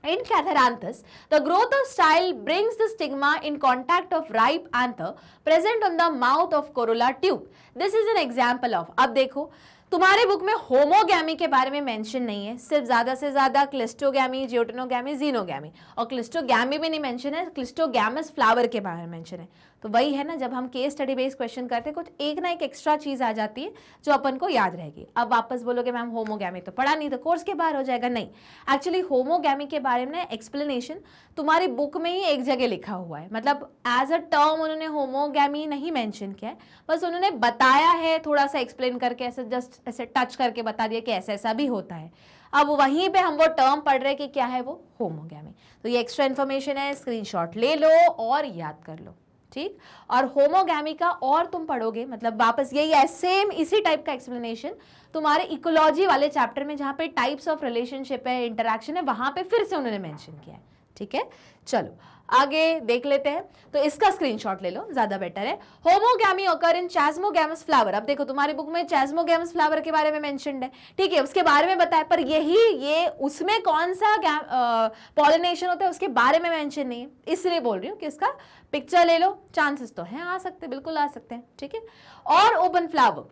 In Catharanthus, the growth of style brings the stigma in contact of ripe anther present on the mouth of corolla tube. This is an example of, अब देखो तुम्हारे बुक में होमोगैमी के बारे में मेंशन नहीं है, सिर्फ ज्यादा से ज्यादा क्लिस्टोगैमी, ज्यूटेनोगैमी, जीनोगैमी, और क्लिस्टोगैमी भी नहीं मेंशन है, क्लिस्टोगैमस फ्लावर के बारे में मेंशन है। तो वही है ना, जब हम केस स्टडी बेस्ड क्वेश्चन करते हैं कुछ एक ना एक एक्स्ट्रा चीज आ जाती है जो अपन को याद रहेगी। अब वापस बोलोगे मैम होमोगैमी तो पढ़ा नहीं, तो कोर्स के बाहर हो जाएगा। नहीं, एक्चुअली होमोगैमी के बारे में एक्सप्लेनेशन तुम्हारी बुक में ही एक जगह लिखा हुआ है, मतलब एज अ टर्म उन्होंने होमोगैमी नहीं मेंशन किया है, बस उन्होंने बताया है थोड़ा सा एक्सप्लेन करके, ऐसे जस्ट ऐसे टच करके बता दिया कि ऐसा ऐसा भी होता है। अब वहीं पे हम वो टर्म पढ़ रहे हैं कि क्या है वो होमोगैमी। तो ये एक्स्ट्रा इन्फॉर्मेशन है, स्क्रीनशॉट ले लो और याद कर लो, ठीक। और होमोगैमी का और तुम पढ़ोगे, मतलब वापस यही है, सेम इसी टाइप का एक्सप्लेनेशन तुम्हारे इकोलॉजी वाले चैप्टर में जहां पे टाइप्स ऑफ रिलेशनशिप है, इंटरैक्शन है, वहां पे फिर से उन्होंने मेंशन किया है, ठीक है। चलो आगे देख लेते हैं, तो इसका स्क्रीनशॉट ले लो, ज्यादा बेटर है। Homogamy occur in chasmogamous flower. अब देखो तुम्हारी बुक में चैस्मोगैमस फ्लावर के बारे में मेंशन्ड है, ठीक है, उसके बारे में बताया, पर ये उसमें कौन सा पॉलिनेशन होता है उसके बारे में मेंशन नहीं है, इसलिए बोल रही हूँ कि इसका पिक्चर ले लो, चांसेस तो हैं, आ सकते, बिल्कुल आ सकते हैं, ठीक है। और open flower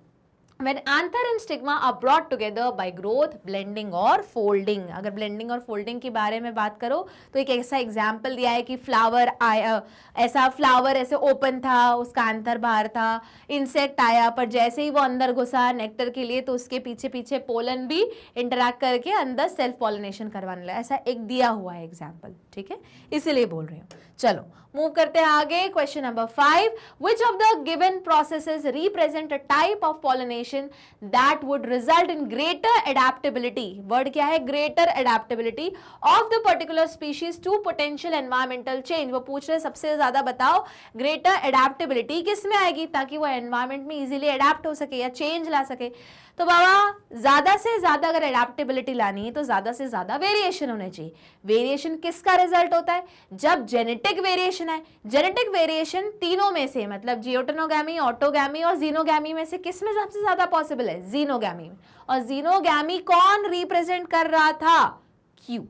when anther and stigma are brought together by growth, blending और folding। अगर blending और folding के बारे में बात करो तो एक ऐसा एग्जाम्पल दिया है कि फ्लावर आया, ऐसा फ्लावर ऐसे ओपन था, उसका एंथर बाहर था, इंसेक्ट आया, पर जैसे ही वो अंदर घुसा नेक्टर के लिए तो उसके पीछे पीछे पोलन भी इंटरैक्ट करके अंदर सेल्फ पॉलिनेशन करवाने लगा, ऐसा एक दिया हुआ है एग्जाम्पल, ठीक है, इसीलिए बोल रही हूँ। चलो मूव करते हैं आगे question number 5। which of the given processes represent a type of pollination that would result in greater adaptability, word क्या है, greater adaptability of the particular species to potential environmental change। वो पूछ रहे सबसे ज्यादा बताओ greater adaptability किस में आएगी ताकि वो environment में easily adapt हो सके या change ला सके। तो बाबा ज्यादा से ज्यादा अगर एडेप्टेबिलिटी लानी है तो ज्यादा से ज्यादा वेरिएशन होने चाहिए। वेरिएशन किसका रिजल्ट होता है? जब जेनेटिक वेरिएशन है। जेनेटिक वेरिएशन तीनों में से, मतलब ज्यूटेनोगैमी, ऑटोगैमी और जीनोगैमी में से किस में सबसे ज्यादा पॉसिबल है? जीनोगैमी में। और जीनोगैमी कौन रिप्रेजेंट कर रहा था? क्यू।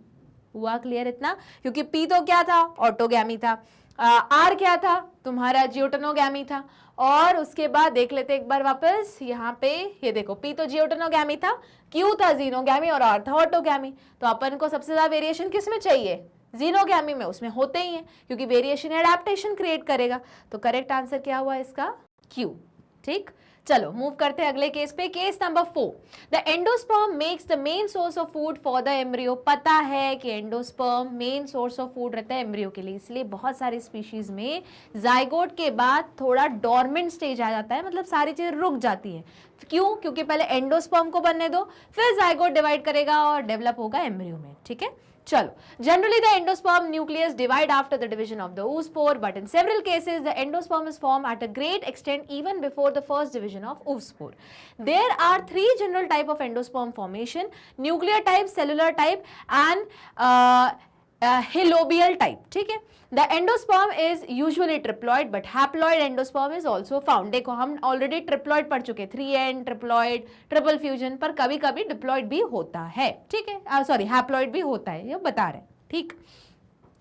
हुआ क्लियर इतना? क्योंकि पी तो क्या था? ऑटोगैमी था। आर क्या था, तुम्हारा जियोटेनोगैमी था। और उसके बाद देख लेते एक बार वापस यहाँ पे, ये देखो पी तो जियोटेनोगैमी था, क्यू था जीनोगैमी और आर था ऑटोगैमी। तो अपन को सबसे ज्यादा वेरिएशन किस में चाहिए, जीनोगैमी में, उसमें होते ही हैं क्योंकि वेरिएशन एडेप्टेशन क्रिएट करेगा। तो करेक्ट आंसर क्या हुआ इसका, क्यू। ठीक, चलो मूव करते हैं अगले केस पे। Case number 4, the endosperm makes the main source of food for the embryo. पता है कि endosperm main source of food रहता है एम्ब्रियो के लिए, इसलिए बहुत सारी स्पीशीज में जाइगोट के बाद थोड़ा डॉर्मेंट स्टेज आ जाता है, मतलब सारी चीजें रुक जाती हैं। क्यों, क्योंकि पहले एंडोस्पर्म को बनने दो, फिर जाइगोट डिवाइड करेगा और डेवलप होगा एम्ब्रियो में। ठीक है, चलो, generally the endosperm nucleus divide after the division of the oospore, but in several cases the endosperm is formed at a great extent even before the first division of oospore. There are 3 general type of endosperm formation: nuclear type, cellular type and helobial type. ठीक है, the endosperm is usually triploid but haploid endosperm is also found. देखो हम already triploid पढ़ चुके, 3n triploid, triple fusion, पर कभी कभी diploid भी होता है। ठीक है, सॉरी हैप्लॉइड भी होता है, ये बता रहे हैं। ठीक,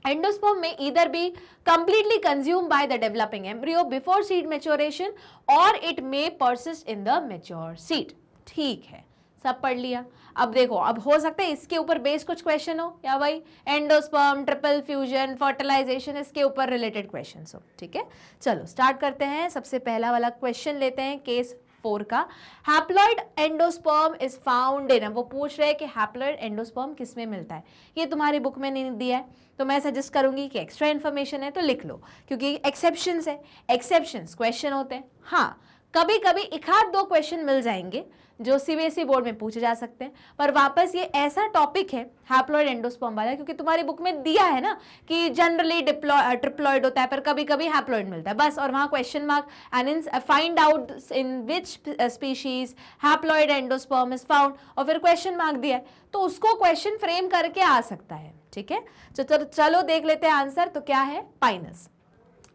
endosperm may either be completely consumed by the developing embryo before seed maturation or it may persist in the mature seed. ठीक है, सब पढ़ लिया। अब देखो, अब हो सकता है इसके ऊपर बेस कुछ क्वेश्चन हो, या भाई एंडोस्पर्म, ट्रिपल फ्यूजन, फर्टिलाइजेशन, इसके ऊपर रिलेटेड क्वेश्चन हो। ठीक है, चलो स्टार्ट करते हैं। सबसे पहला वाला क्वेश्चन लेते हैं केस 4 का। Haploid endosperm is found in, वो पूछ रहे हैं कि हैप्लॉइड एंडोस्पर्म किस में मिलता है। ये तुम्हारी बुक में नहीं दिया है, तो मैं सजेस्ट करूंगी कि एक्स्ट्रा इन्फॉर्मेशन है तो लिख लो, क्योंकि एक्सेप्शंस है, एक्सेप्शंस क्वेश्चन होते हैं। हाँ, कभी कभी एक आध 2 क्वेश्चन मिल जाएंगे जो सीबीएसई बोर्ड में पूछे जा सकते हैं, पर वापस ये ऐसा टॉपिक है हैप्लॉइड एंडोस्पर्म वाला, क्योंकि तुम्हारी बुक में दिया है ना कि जनरली ट्रिप्लॉइड होता है पर कभी कभी हैप्लॉइड मिलता है बस, और वहाँ question mark and find out in which species haploid endosperm is found, और फिर क्वेश्चन मार्क दिया है, तो उसको क्वेश्चन फ्रेम करके आ सकता है। ठीक है, तो चलो देख लेते हैं आंसर। तो क्या है, Pinus.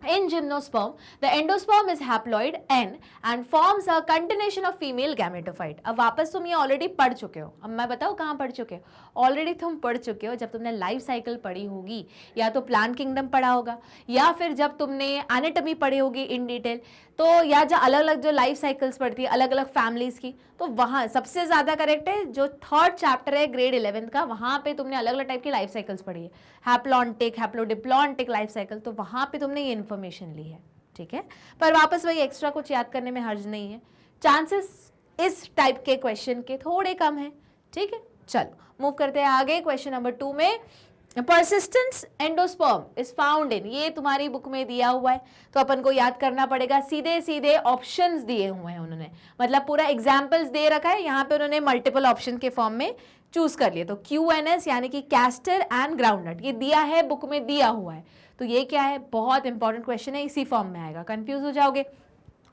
In gymnosperm, the endosperm is haploid N and forms a continuation of female gametophyte. अब वापस तुम ये ऑलरेडी पढ़ चुके हो, अब मैं बताऊँ कहाँ पढ़ चुके हो। ऑलरेडी तुम पढ़ चुके हो जब तुमने लाइफ साइकिल पढ़ी होगी, या तो प्लांट किंगडम पढ़ा होगा, या फिर जब तुमने एनाटॉमी पढ़ी होगी इन डिटेल, तो या जो अलग अलग जो लाइफ साइकिल्स पढ़ती है अलग अलग फैमिलीज की, तो वहाँ सबसे ज़्यादा करेक्ट है जो 3rd चैप्टर है ग्रेड 11th का, वहाँ पे तुमने अलग अलग टाइप की लाइफ साइकिल्स पढ़ी है, हैप्लॉन्टिक, हैप्लोडिप्लॉन्टिक लाइफ साइकिल, तो वहाँ पे तुमने ये इन्फॉर्मेशन ली है। ठीक है, पर वापस वही एक्स्ट्रा कुछ याद करने में हर्ज नहीं है, चांसेस इस टाइप के क्वेश्चन के थोड़े कम है। ठीक है, चलो मूव करते हैं आगे। क्वेश्चन नंबर 2 में persistence endosperm is found in, ये तुम्हारी बुक में दिया हुआ है, तो अपन को याद करना पड़ेगा। सीधे सीधे ऑप्शंस दिए हुए हैं उन्होंने, मतलब पूरा एग्जाम्पल्स दे रखा है, यहाँ पे उन्होंने मल्टीपल ऑप्शन के फॉर्म में चूज कर लिए। तो QNS यानी कि कैस्टर एंड ग्राउंडनट, ये दिया है, बुक में दिया हुआ है, तो ये क्या है, बहुत इंपॉर्टेंट क्वेश्चन है, इसी फॉर्म में आएगा, कंफ्यूज हो जाओगे,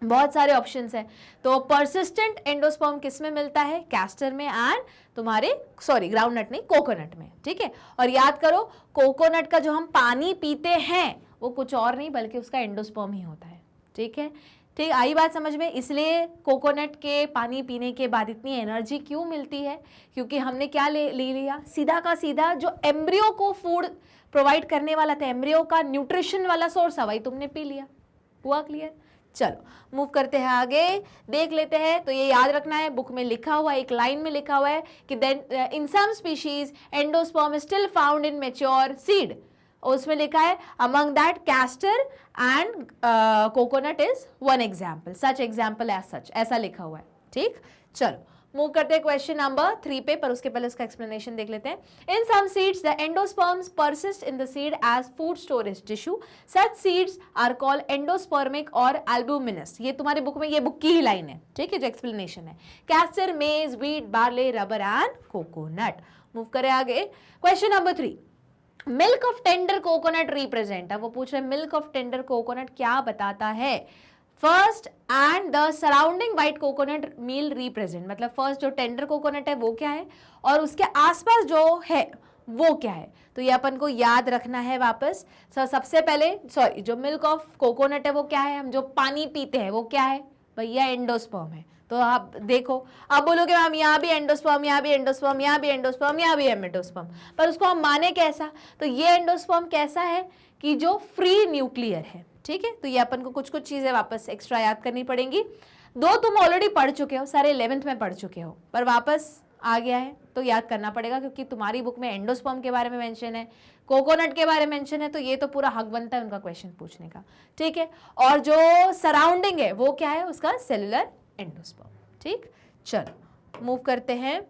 बहुत सारे ऑप्शंस हैं। तो परसिस्टेंट एंडोस्पर्म किस में मिलता है, कैस्टर में एंड तुम्हारे ग्राउंडनट नहीं, कोकोनट में। ठीक है, और याद करो कोकोनट का जो हम पानी पीते हैं वो कुछ और नहीं बल्कि उसका एंडोस्पर्म ही होता है। ठीक है, ठीक, आई बात समझ में। इसलिए कोकोनट के पानी पीने के बाद इतनी एनर्जी क्यों मिलती है, क्योंकि हमने क्या ले लिया, सीधा का सीधा जो एम्ब्रियो को फूड प्रोवाइड करने वाला था, एम्ब्रियो का न्यूट्रिशन वाला सोर्स है, वही तुमने पी लिया। हुआ क्लियर? चलो मूव करते हैं आगे, देख लेते हैं। तो ये याद रखना है, बुक में लिखा हुआ है, एक लाइन में लिखा हुआ है कि then in some species endosperm is still found in mature seed, उसमें लिखा है among that castor and coconut is one example, such example as such, ऐसा लिखा हुआ है। ठीक, चलो मूव करते हैं क्वेश्चन नंबर 3 पे, पर उसके पहले उसका एक्सप्लेनेशन देख लेते हैं। In some seeds the endosperms persist in the seed as food storage tissue, such seeds are called endospermic और एल्बुमिनस। ये तुम्हारी बुक में, ये बुक की ही लाइन है, ठीक है, जो एक्सप्लेनेशन है। कैस्टर, मेज, wheat, barley, rubber and coconut. Move करें आगे, question number 3, milk of tender coconut represent. अब वो पूछ रहे हैं मिल्क ऑफ टेंडर कोकोनट क्या बताता है। First and the surrounding white coconut meal represent, मतलब फर्स्ट जो टेंडर कोकोनट है वो क्या है और उसके आसपास जो है वो क्या है, तो ये अपन को याद रखना है वापस। सबसे पहले जो मिल्क ऑफ कोकोनट है वो क्या है, हम जो पानी पीते हैं वो क्या है भैया, एंडोस्पर्म है, तो आप देखो, आप बोलोगे मैम यहाँ भी एंडोस्पर्म, यहाँ भी एंडोस्पर्म, यहाँ भी एंडोस्पर्म, यहाँ भी एंडोस्पर्म, पर उसको हम माने कैसा? तो ये एंडोस्पर्म कैसा है कि जो फ्री न्यूक्लियर है, ठीक है। तो ये अपन को कुछ कुछ चीजें वापस एक्स्ट्रा याद करनी पड़ेंगी। दो तुम ऑलरेडी पढ़ चुके हो, सारे 11th में पढ़ चुके हो, पर वापस आ गया है तो याद करना पड़ेगा, क्योंकि तुम्हारी बुक में एंडोस्पर्म के बारे में मेंशन है, कोकोनट के बारे में मेंशन है, तो ये तो पूरा हक बनता है उनका क्वेश्चन पूछने का, ठीक है। और जो सराउंडिंग है वो क्या है? उसका सेलुलर एंडोस्पर्म, ठीक। चलो मूव करते हैं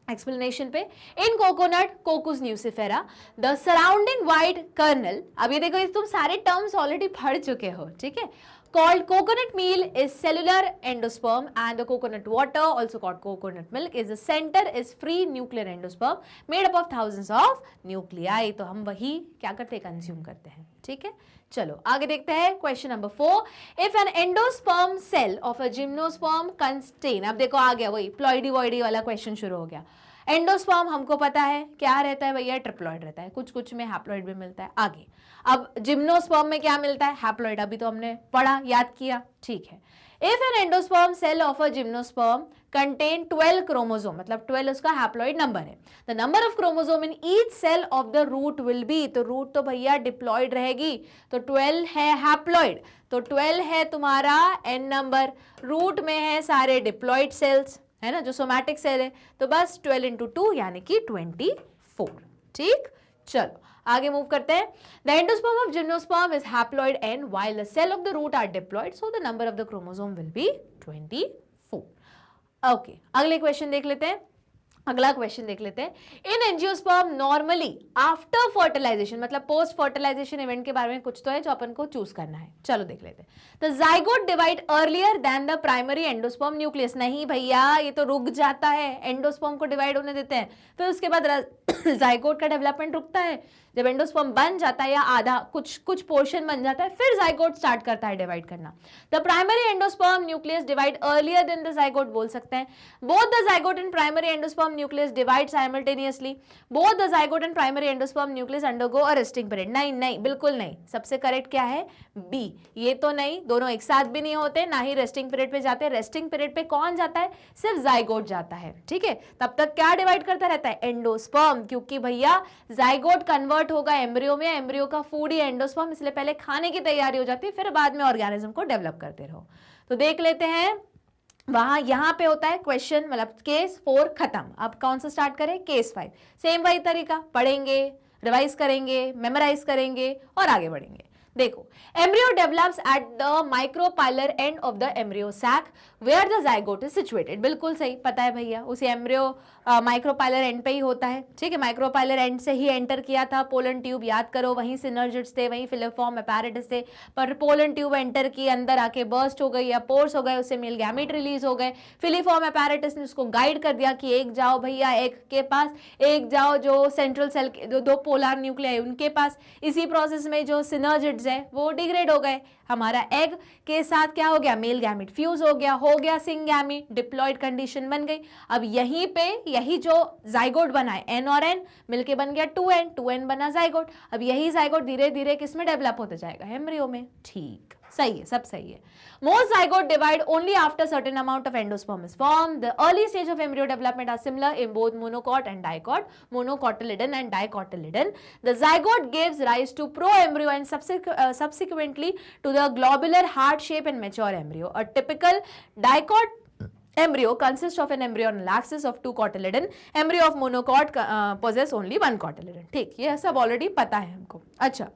एक्सप्लेनेशन पे। In coconut Cocos nucifera the surrounding white kernel, अब ये देखो, ये तुम सारे टर्म्स ऑलरेडी पढ़ चुके हो, ठीक है। Called coconut meal is cellular endosperm and the coconut water, also called coconut milk, is the center is free nuclear endosperm made up of thousands of nuclei। तो हम वही क्या करते हैं? कंज्यूम करते हैं, ठीक है। चलो आगे देखते हैं question number 4। If an endosperm cell of a gymnosperm contain, अब देखो आ गया वही प्लॉइडी वॉइडी वाला क्वेश्चन शुरू हो गया। एंडोस्पर्म हमको पता है क्या रहता है भैया? ट्रिप्लॉइड रहता है, कुछ कुछ में हैप्लॉइड भी मिलता है। आगे अब जिम्नोस्पर्म में क्या मिलता है? हैप्लॉइड, अभी तो हमने पढ़ा, याद किया, ठीक है। If an endosperm cell of a gymnosperm contain 12 chromosome, मतलब 12 उसका हैप्लॉइड नंबर है। The number of chromosome in each cell of the root will be, तो रूट तो भैया डिप्लॉइड रहेगी, तो 12 है हैप्लॉइड, तो 12 है तुम्हारा एन नंबर, रूट में है सारे डिप्लॉइड सेल्स, है ना, जो सोमैटिक सेल है, तो बस 12 इंटू 2 यानी कि 24, ठीक। चलो आगे मूव करते हैं। The endosperm of gymnosperm is haploid and while the cell of the root are diploid, so the number of the chromosome will be 24। Okay, अगले क्वेश्चन देख लेते हैं। अगला क्वेश्चन देख लेते हैं। In angiosperm normally after fertilization, मतलब post fertilization event के बारे में कुछ तो है जो अपन को चूज करना है। चलो देख लेते हैं। The zygote divide earlier than the primary endosperm nucleus, नहीं भैया ये तो रुक जाता है, एंडोस्पर्म को डिवाइड होने देते हैं, फिर उसके बाद जाइगोट का डेवलपमेंट रुकता है। जब एंडोस्पर्म बन जाता है या आधा कुछ पोर्शन बन जाता है, फिर जाइगोट स्टार्ट करता है डिवाइड करना। The primary endosperm nucleus divide earlier than the zygote बोल सकते हैं। Both the zygote and primary endosperm nucleus divide simultaneously. Both the zygote and primary endosperm nucleus undergo a resting period, नहीं नहीं बिल्कुल नहीं, सबसे करेक्ट क्या है? बी, ये तो नहीं, दोनों एक साथ भी नहीं होते, ना ही रेस्टिंग पीरियड पे जाते। रेस्टिंग पीरियड पे कौन जाता है? सिर्फ जाइगोट जाता है, ठीक है। तब तक क्या डिवाइड करता रहता है? एंडोस्पर्म, क्योंकि भैया जाइगोट कन्वर्ट होगा एम्ब्रियो में, एम्ब्रियो का फूड ही एंडोस्पर्म, इसलिए पहले खाने की तैयारी हो जाती है, फिर बाद में ऑर्गेनिज्म को डेवलप करते रहो। तो देख लेते हैं, वहां यहां पे होता है क्वेश्चन, मतलब केस 4 खत्म। अब कौन सा स्टार्ट करें? केस 5। सेम वही तरीका, पढ़ेंगे, रिवाइज करेंगे, मेमोराइज करेंगे और आगे बढ़ेंगे। देखो, embryo develops at the micropylar end of the embryo sac where the zygote is situated, बिल्कुल सही, पता है भैया, उसी एम्ब्रियो माइक्रोपाइलर एंड पे ही होता है, ठीक है। माइक्रोपाइलर एंड से ही एंटर किया था पोलन ट्यूब, याद करो, वहीं सिनर्जिड्स थे, वहीं फिलिफॉर्म अपैरेटस थे, पर पोलन ट्यूब एंटर की, अंदर आके बर्स्ट हो गई या पोर्स हो गए, उससे मेल गैमेट रिलीज हो गए। फिलिफॉर्म अपैरेटस ने उसको गाइड कर दिया कि एक जाओ भैया एक के पास, एक जाओ जो सेंट्रल सेल के दो पोलर न्यूक्लियाई है उनके पास। इसी प्रोसेस में जो सिनर्जिड्स है वो डिग्रेड हो गए, हमारा एग के साथ क्या हो गया? मेल गैमेट फ्यूज हो गया सिंगैमी, डिप्लॉइड कंडीशन बन गई। अब यहीं पे यही जो जाइगोट बना है एन और एन मिलके बन गया 2n, 2n बना जाइगोट। अब यही जाइगोट धीरे धीरे किसमें डेवलप होते जाएगा? एम्ब्रियो में, ठीक, सही है, सब सही है। Most zygote divide only after certain amount of endosperm is formed. The early stage of embryo development are similar in both monocot and dicot, monocotyledon and dicotyledon. The zygote gives rise to proembryo and subsequently to the globular heart shape and mature embryo. A typical dicot embryo consists of an embryonal axis of 2 cotyledon. Embryo of monocot possess only 1 cotyledon. ठीक, ये सब already पता है हमको। अच्छा,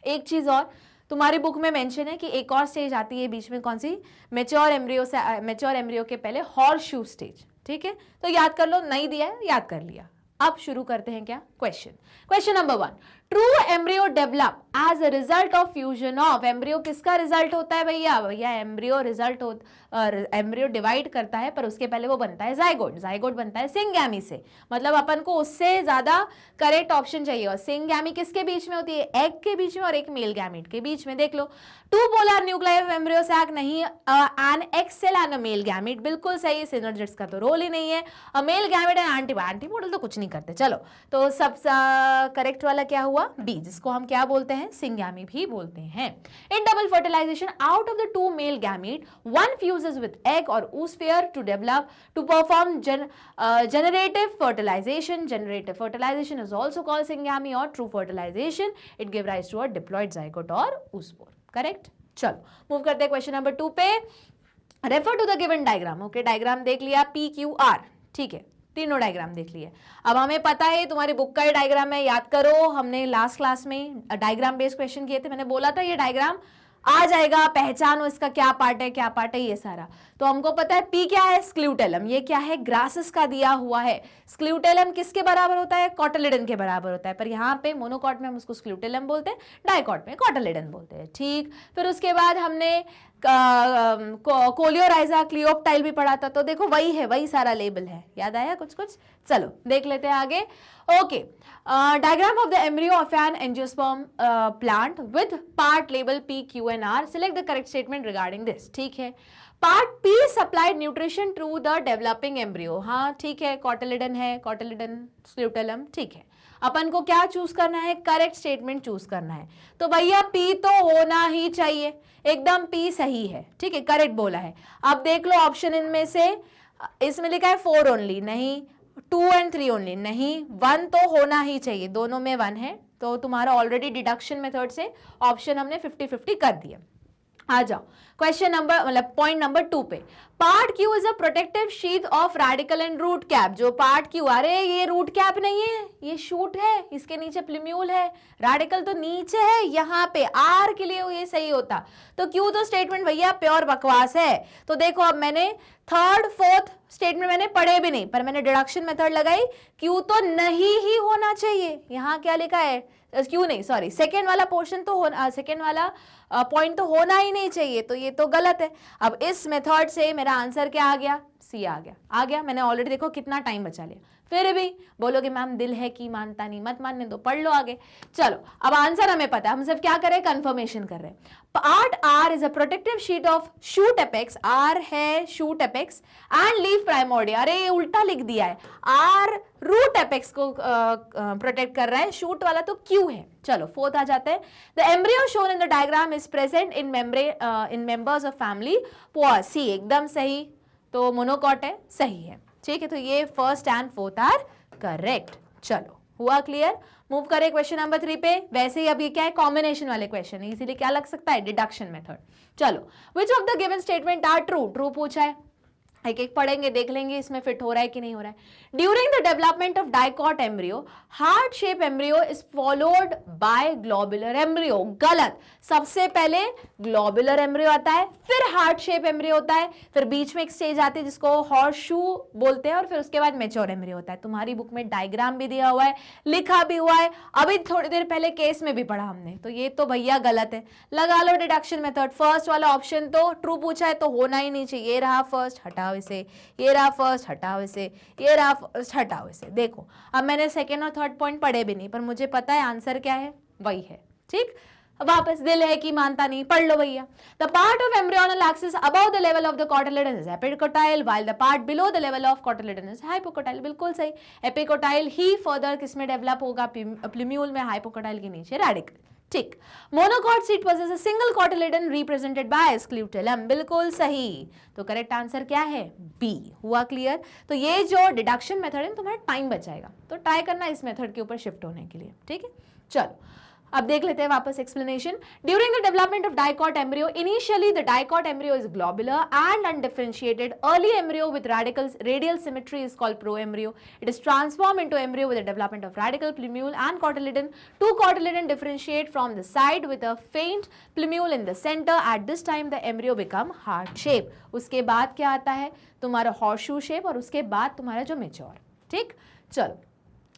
एक चीज और तुम्हारी बुक में मेंशन है कि एक और स्टेज आती है बीच में, कौन सी? मैच्योर एम्ब्रियो से, मैच्योर एम्ब्रियो के पहले हॉर्सशू स्टेज, ठीक है। तो याद कर लो, नहीं दिया है, याद कर लिया। अब शुरू करते हैं क्या? Question number 1, true embryo develop as a result of fusion of. Embryo किसका रिजल्ट होता है भैया? एम्ब्रियो रिजल्ट एम्ब्रियो डिवाइड करता है, पर उसके पहले वो बनता है जाइगोट, जाइगोट बनता है सिंगैमी से, मतलब अपन को उससे ज्यादा करेक्ट ऑप्शन चाहिए। और सिंगैमी किसके बीच में होती है? एग के बीच में और एक मेल गैमेट के बीच में। देख लो, 2 polar nuclei of embryo sac नहीं, an egg cell and a male gamete, बिल्कुल सही, सिनर्जिड्स का तो रोल ही नहीं है। A male gamete and antibody, antibody तो कुछ नहीं करते। चलो, तो सब करेक्ट वाला क्या हुआ? हुआ बी, जिसको हम क्या बोलते हैं, सिंगैमी भी बोलते हैं। In double fertilization, out of the 2 male gamete, one fuses with egg or oosphere to perform generative fertilization. Generative fertilization is also called syngamy or true fertilization. It gives rise to a diploid zygote or oospore. Correct? चलो move करते हैं question number 2 पे। Refer to the given diagram. Okay, diagram देख लिया, PQR, ठीक है, तीनों diagram देख लिए। अब हमें पता है तुम्हारी बुक का ही डायग्राम है, याद करो हमने लास्ट क्लास में डायग्राम बेस्ड क्वेश्चन किए थे, मैंने बोला था ये डायग्राम आ जाएगा, पहचानो इसका क्या पार्ट है क्या पार्ट है, ये सारा। तो हमको पता है पी क्या है, स्क्ल्यूटेलम, ये क्या है, ग्रासेस का दिया हुआ है। स्क्ल्यूटेलम किसके बराबर होता है, कॉटिलिडन के बराबर होता है, पर यहाँ पे मोनोकॉट में हम उसको स्क्ल्यूटेलम बोलते हैं, डाइकॉट में कॉटिलिडन बोलते हैं। ठीक, फिर उसके बाद हमने कोलियोराइजा क्लियोप्टाइल भी पढ़ा था, तो देखो वही है, वही सारा लेबल है, याद आया कुछ कुछ। चलो देख लेते हैं आगे। Okay, diagram of the embryo of an angiosperm plant with part label P, Q and R। Select the correct statement regarding this. ठीक है, part P supplied nutrition to the developing embryo. हाँ ठीक है, कॉटिलिडन है, cotyledon स्क्ल्यूटेलम, ठीक है। अपन को क्या चूज करना है, करेक्ट स्टेटमेंट चूज करना है। तो भैया P तो होना ही चाहिए, एकदम P सही है, ठीक है, करेक्ट बोला है। अब देख लो ऑप्शन इनमें से, इसमें लिखा है 4 ओनली, नहीं, 2 and 3 ओनली, नहीं, 1 तो होना ही चाहिए, दोनों में 1 है, तो तुम्हारा ऑलरेडी डिडक्शन मेथड से ऑप्शन हमने 50-50 कर दिया। आ जाओ क्वेश्चन नंबर, मतलब पॉइंट नंबर 2 पे। Part Q is a protective sheath of radical and root cap. जो पार्ट क्यू, अरे ये रूट कैप नहीं है, ये शूट है, इसके नीचे प्लिम्यूल है, रेडिकल तो नीचे है, यहाँ पे आर के लिए ये सही होता, तो क्यू तो स्टेटमेंट भैया प्योर बकवास है। तो देखो अब मैंने 3rd 4th स्टेटमेंट मैंने पढ़े भी नहीं, पर मैंने डिडक्शन मेथड लगाई, क्यू तो नहीं ही होना चाहिए। यहाँ क्या लिखा है, क्यों नहीं, सॉरी, सेकेंड वाला पोर्शन तो होना, सेकेंड वाला पॉइंट तो होना ही नहीं चाहिए, तो ये तो गलत है। अब इस मेथड से मेरा आंसर क्या आ गया, सी आ गया, आ गया। मैंने ऑलरेडी देखो कितना टाइम बचा लिया, फिर भी बोलोगे मैम दिल है कि मानता नहीं, मत मानने दो, पढ़ लो आगे। चलो अब आंसर हमें पता है, हम सिर्फ क्या करें, कंफर्मेशन कर रहे हैं। Part R is a protective sheet of shoot apex, R है shoot apex and leaf primordia. अरे ये उल्टा लिख दिया है, आर रूट एपेक्स को प्रोटेक्ट कर रहा है, शूट वाला तो क्यू है। चलो 4th आ जाते हैं। The embryo shown in the diagram is present in members of family Poaceae. C एकदम सही, तो मोनोकॉट है, सही है, ठीक है। तो ये 1st and 4th are correct. चलो हुआ क्लियर। मूव करें क्वेश्चन नंबर 3 पे। वैसे ही अब ये क्या है, कॉम्बिनेशन वाले क्वेश्चन है, इसीलिए क्या लग सकता है, डिडक्शन मेथड। चलो, which of the given statement are true, true पूछा है, एक एक पढ़ेंगे, देख लेंगे इसमें फिट हो रहा है कि नहीं हो रहा है। During the development of dicot embryo, heart shape embryo is followed by globular embryo. गलत, सबसे पहले ग्लोबुलर एम्ब्रियो आता है, फिर हार्ट शेप एम्ब्रियो होता है, फिर बीच में एक स्टेज आती है जिसको हॉर्स शू बोलते हैं, और फिर उसके बाद मैच्योर एम्ब्रियो होता है। तुम्हारी बुक में डायग्राम भी दिया हुआ है, लिखा भी हुआ है, अभी थोड़ी देर पहले केस में भी पढ़ा हमने, तो ये तो भैया गलत है। लगा लो डिडक्शन मेथड। फर्स्ट वाला ऑप्शन तो ट्रू पूछा है, तो होना ही नहीं चाहिए। ये रहा फर्स्ट, हटाओ इसे, ये रहा फर्स्ट, हटाओ इसे, ये रहा फर्स्ट, हटाओ इसे। देखो अब मैंने 2nd और 3rd पॉइंट पढ़े भी नहीं, पर मुझे पता है आंसर क्या है, वही है, ठीक। वापस दिल है कि मानता नहीं, पढ़ लो भैया। The part of embryonal axis above the level of the cotyledon is epicotyl, while the part below the level of cotyledon is hypocotyl. बिल्कुल सही, एपिकोटाइल ही फर्दर किसमें डेवलप होगा, प्लिम्यूल में, हाइपोकोटाइल के नीचे रेडिकल, ठीक। Monocot seed possess a single cotyledon represented by scutellum. बिल्कुल सही, तो करेक्ट आंसर क्या है, बी। हुआ क्लियर। तो ये जो डिडक्शन मेथड है तुम्हारा टाइम बचाएगा, तो ट्राई करना इस मेथड के ऊपर शिफ्ट होने के लिए, ठीक है। चलो अब देख लेते हैं वापस explanation. During the development of dicot embryo, initially the dicot embryo is globular and undifferentiated. Early embryo with radial symmetry is called proembryo. It is transformed into embryo with the development of radical, plumule and cotyledon. Two cotyledon differentiate from the side with a faint plumule in the center. At this time the embryo become heart shape. उसके बाद क्या आता है तुम्हारा horseshoe shape और उसके बाद तुम्हारा जो mature. ठीक, चलो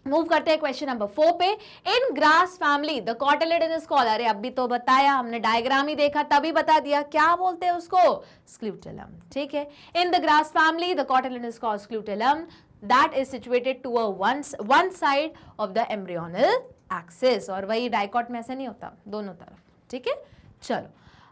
मूव करते हैं क्वेश्चन नंबर 4 पे. इन grass family the cotyledon is called, अरे अभी तो बताया हमने, डायग्राम ही देखा तभी बता दिया, क्या बोलते हैं उसको, स्क्ल्यूटेलम. ठीक है, in the grass family the cotyledon is called scutellum that is situated to a one side of the embryonal axis. और वही डाइकॉट में ऐसा नहीं होता, दोनों तरफ. ठीक है, चलो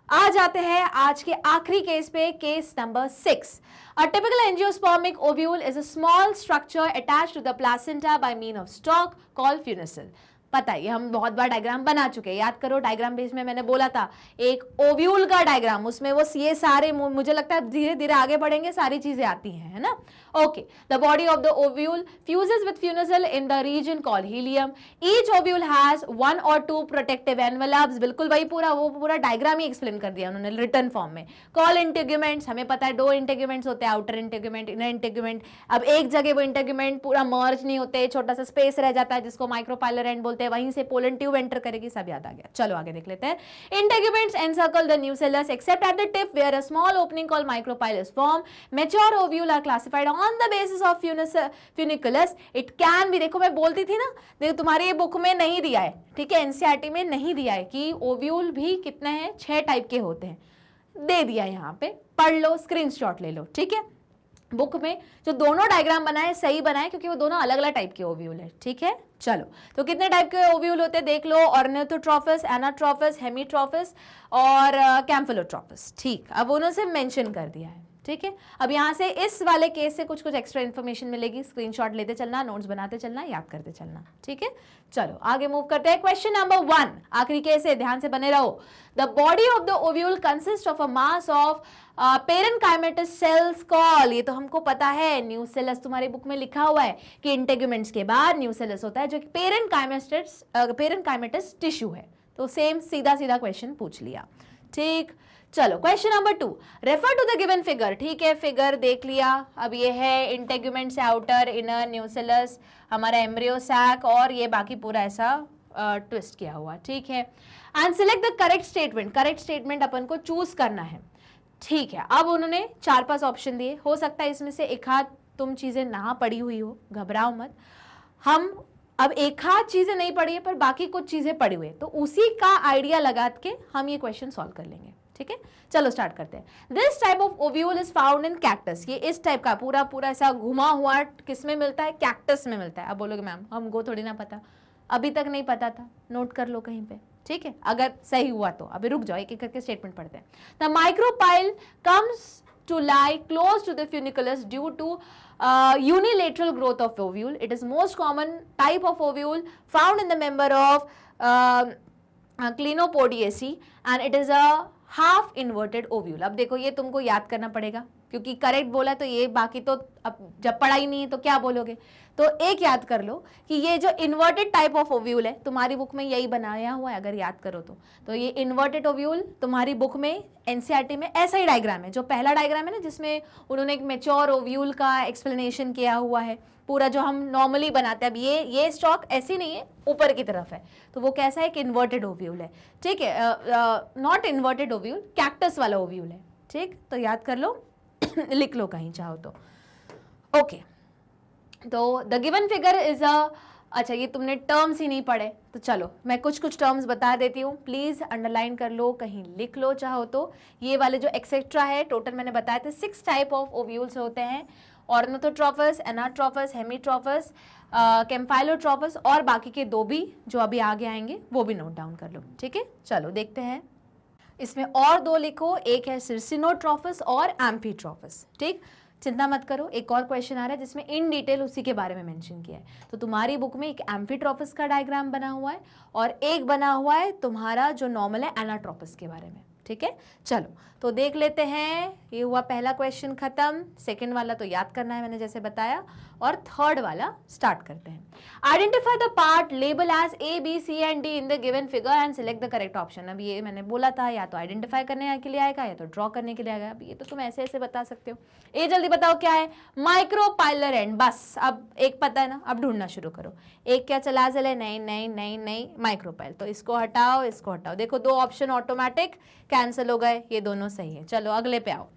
आ जाते हैं आज के आखिरी केस पे, case number 6. A typical angiospermic ovule is a small structure attached to the placenta by means of stalk called funicule. पता है, ये हम बहुत बार डायग्राम बना चुके हैं, याद करो डायग्राम बेस में मैंने बोला था एक ओव्यूल का डायग्राम, उसमें वो ये सारे, मुझे लगता है धीरे धीरे आगे बढ़ेंगे सारी चीजें आती हैं, है ना। Okay, the body of the ovule fuses with funicle in the region called hilum, each ovule has 1 or 2 protective envelopes, बिल्कुल वही पूरा डायग्राम ही एक्सप्लेन कर दिया उन्होंने रिटर्न फॉर्म में। कॉल इंटेग्यूमेंट्स, हमें पता है 2 इंटेग्यूमेंट्स होते हैं, आउटर इंटेग्यूमेंट, इनर इंटेग्यूमेंट। अब एक जगह वो इंटेग्यूमेंट पूरा मर्ज नहीं होते, छोटा सा स्पेस रह जाता है जिसको माइक्रोपाइलर एंड बोलते हैं, वहीं से पोलन ट्यूब एंटर करेगी, सब याद आ गया। चलो आगे देख लेते हैं। Integuments encircle the nucellus except at the tip where a small opening called micropyle is form. Mature ovule are classified on the basis of funiculus. It can be, देखो मैं बोलती थी ना, देखो तुम्हारी ये बुक में नहीं दिया है, ठीक है, एनसीईआरटी में नहीं दिया है कि ओव्यूल भी कितने हैं, 6 टाइप के होते हैं, दे दिया यहाँ पे, पढ़ लो, स्क्रीनशॉट ले लो, ठीक है। बुक में जो दोनों डायग्राम बनाए सही बनाए, क्योंकि वो दोनों अलग अलग टाइप के ओव्यूल है, ठीक है। चलो, तो कितने टाइप के ओव्यूल होते हैं देख लो, ऑर्निथोट्रोफस, एनाट्रोफस, हेमीट्रोफस और कैम्फलोट्रोफस, ठीक। अब उन्होंने मेंशन कर दिया है, ठीक है। अब यहाँ से इस वाले केस से कुछ कुछ एक्स्ट्रा इन्फॉर्मेशन मिलेगी, स्क्रीनशॉट लेते चलना, नोट्स बनाते चलना, याद करते चलना, ठीक है। चलो आगे मूव करते हैं। क्वेश्चन नंबर 1, आखिरी केस है, ध्यान से बने रहो। The body of the ovule consist of a mass of parenchymatous cells call, ये तो हमको पता है, न्यूसेलस तुम्हारी बुक में लिखा हुआ है कि इंटेग्यूमेंट्स के बाद न्यूसेलस होता है, जो कि पेरेन्काइमेटस टिश्यू है। तो सेम सीधा सीधा क्वेश्चन पूछ लिया, ठीक। चलो question number 2, refer to the given figure, ठीक है, फिगर देख लिया। अब ये है इंटेग्यूमेंट से आउटर, इनर, न्यूसेलस, हमारा एम्ब्रियो सैक, और ये बाकी पूरा ऐसा ट्विस्ट किया हुआ, ठीक है। And select the correct statement, correct statement अपन को चूज करना है, ठीक है। अब उन्होंने 4-5 ऑप्शन दिए, हो सकता है इसमें से एक हाथ तुम चीजें ना पढ़ी हुई हो, घबराओ मत। हम अब एक हाथ चीजें नहीं पढ़ी है पर बाकी कुछ चीजें पढ़ी हुई है, तो उसी का आइडिया लगा के हम ये क्वेश्चन सॉल्व कर लेंगे, ठीक है। चलो स्टार्ट करते हैं। This type of ovule is found in cactus, ये इस टाइप का पूरा पूरा ऐसा घुमा हुआ किस में मिलता है, कैक्टस में मिलता है। अब बोलोगे मैम हमको थोड़ी ना पता, अभी तक नहीं पता था, नोट कर लो कहीं पे, ठीक है। अगर सही हुआ तो अभी रुक जाओ, एक एक करके स्टेटमेंट पढ़ते हैं। The micropyle comes to lie close to the funiculus due to unilateral growth of ovule. It is most common type of ovule found in the member of Clinopodiaceae and it is a half inverted ovule. अब देखो ये तुमको याद करना पड़ेगा, क्योंकि correct बोला तो ये, बाकी तो अब जब पढ़ा ही नहीं है तो क्या बोलोगे। तो एक याद कर लो कि ये जो इन्वर्टेड टाइप ऑफ ओव्यूल है, तुम्हारी बुक में यही बनाया हुआ है, अगर याद करो तो ये इन्वर्टेड ओव्यूल तुम्हारी बुक में एनसीईआरटी में ऐसा ही डायग्राम है, जो पहला डायग्राम है ना, जिसमें उन्होंने एक मैच्योर ओव्यूल का एक्सप्लेनेशन किया हुआ है, पूरा जो हम नॉर्मली बनाते हैं। अब ये स्टॉक ऐसी नहीं है, ऊपर की तरफ है, तो वो कैसा है, एक इन्वर्टेड ओव्यूल है, ठीक है। नॉट इन्वर्टेड ओव्यूल, कैक्टस वाला ओव्यूल है, ठीक। तो याद कर लो, लिख लो कहीं चाहो तो, ओके। तो the given figure is a, अच्छा ये तुमने टर्म्स ही नहीं पढ़े, तो चलो मैं कुछ टर्म्स बता देती हूँ, प्लीज अंडरलाइन कर लो, कहीं लिख लो चाहो तो। ये वाले जो एक्सेट्रा है, टोटल मैंने बताए थे 6 टाइप ऑफ ओव्यूल्स होते हैं, ऑर्निथोट्रोफस, एनाट्रोफस, हेमीट्रोफस, कैम्फाइलोट्रोफस, और बाकी के 2 भी जो अभी आगे आएंगे वो भी नोट डाउन कर लो, ठीक है। चलो देखते हैं, इसमें और 2 लिखो, एक है सिर्सिनोट्रोफस और एम्फीट्रोफस, ठीक। चिंता मत करो, एक और क्वेश्चन आ रहा है जिसमें इन डिटेल उसी के बारे में मेंशन किया है। तो तुम्हारी बुक में एक एम्फीट्रोफस का डायग्राम बना हुआ है और एक बना हुआ है तुम्हारा जो नॉर्मल है एनाट्रोपस के बारे में, ठीक है। चलो तो देख लेते हैं, ये हुआ पहला क्वेश्चन खत्म, सेकंड वाला तो याद करना है मैंने जैसे बताया, और थर्ड वाला स्टार्ट करते हैं। Identify the part label as A B C and D in the given figure and select the correct option. अब ये मैंने बोला था, या तो आइडेंटिफाई करने के लिए आएगा या तो ड्रॉ करने के लिए आएगा। अब ये तो तुम ऐसे ऐसे बता सकते हो। ये जल्दी बताओ क्या है, माइक्रोपाइलर एंड, बस अब एक पता है ना, अब ढूंढना शुरू करो। एक क्या चला चले, नहीं नहीं नहीं नहीं, माइक्रोपाइल, तो इसको हटाओ इसको हटाओ, देखो 2 ऑप्शन ऑटोमेटिक कैंसिल हो गए, ये दोनों सही है। चलो अगले पे आओ।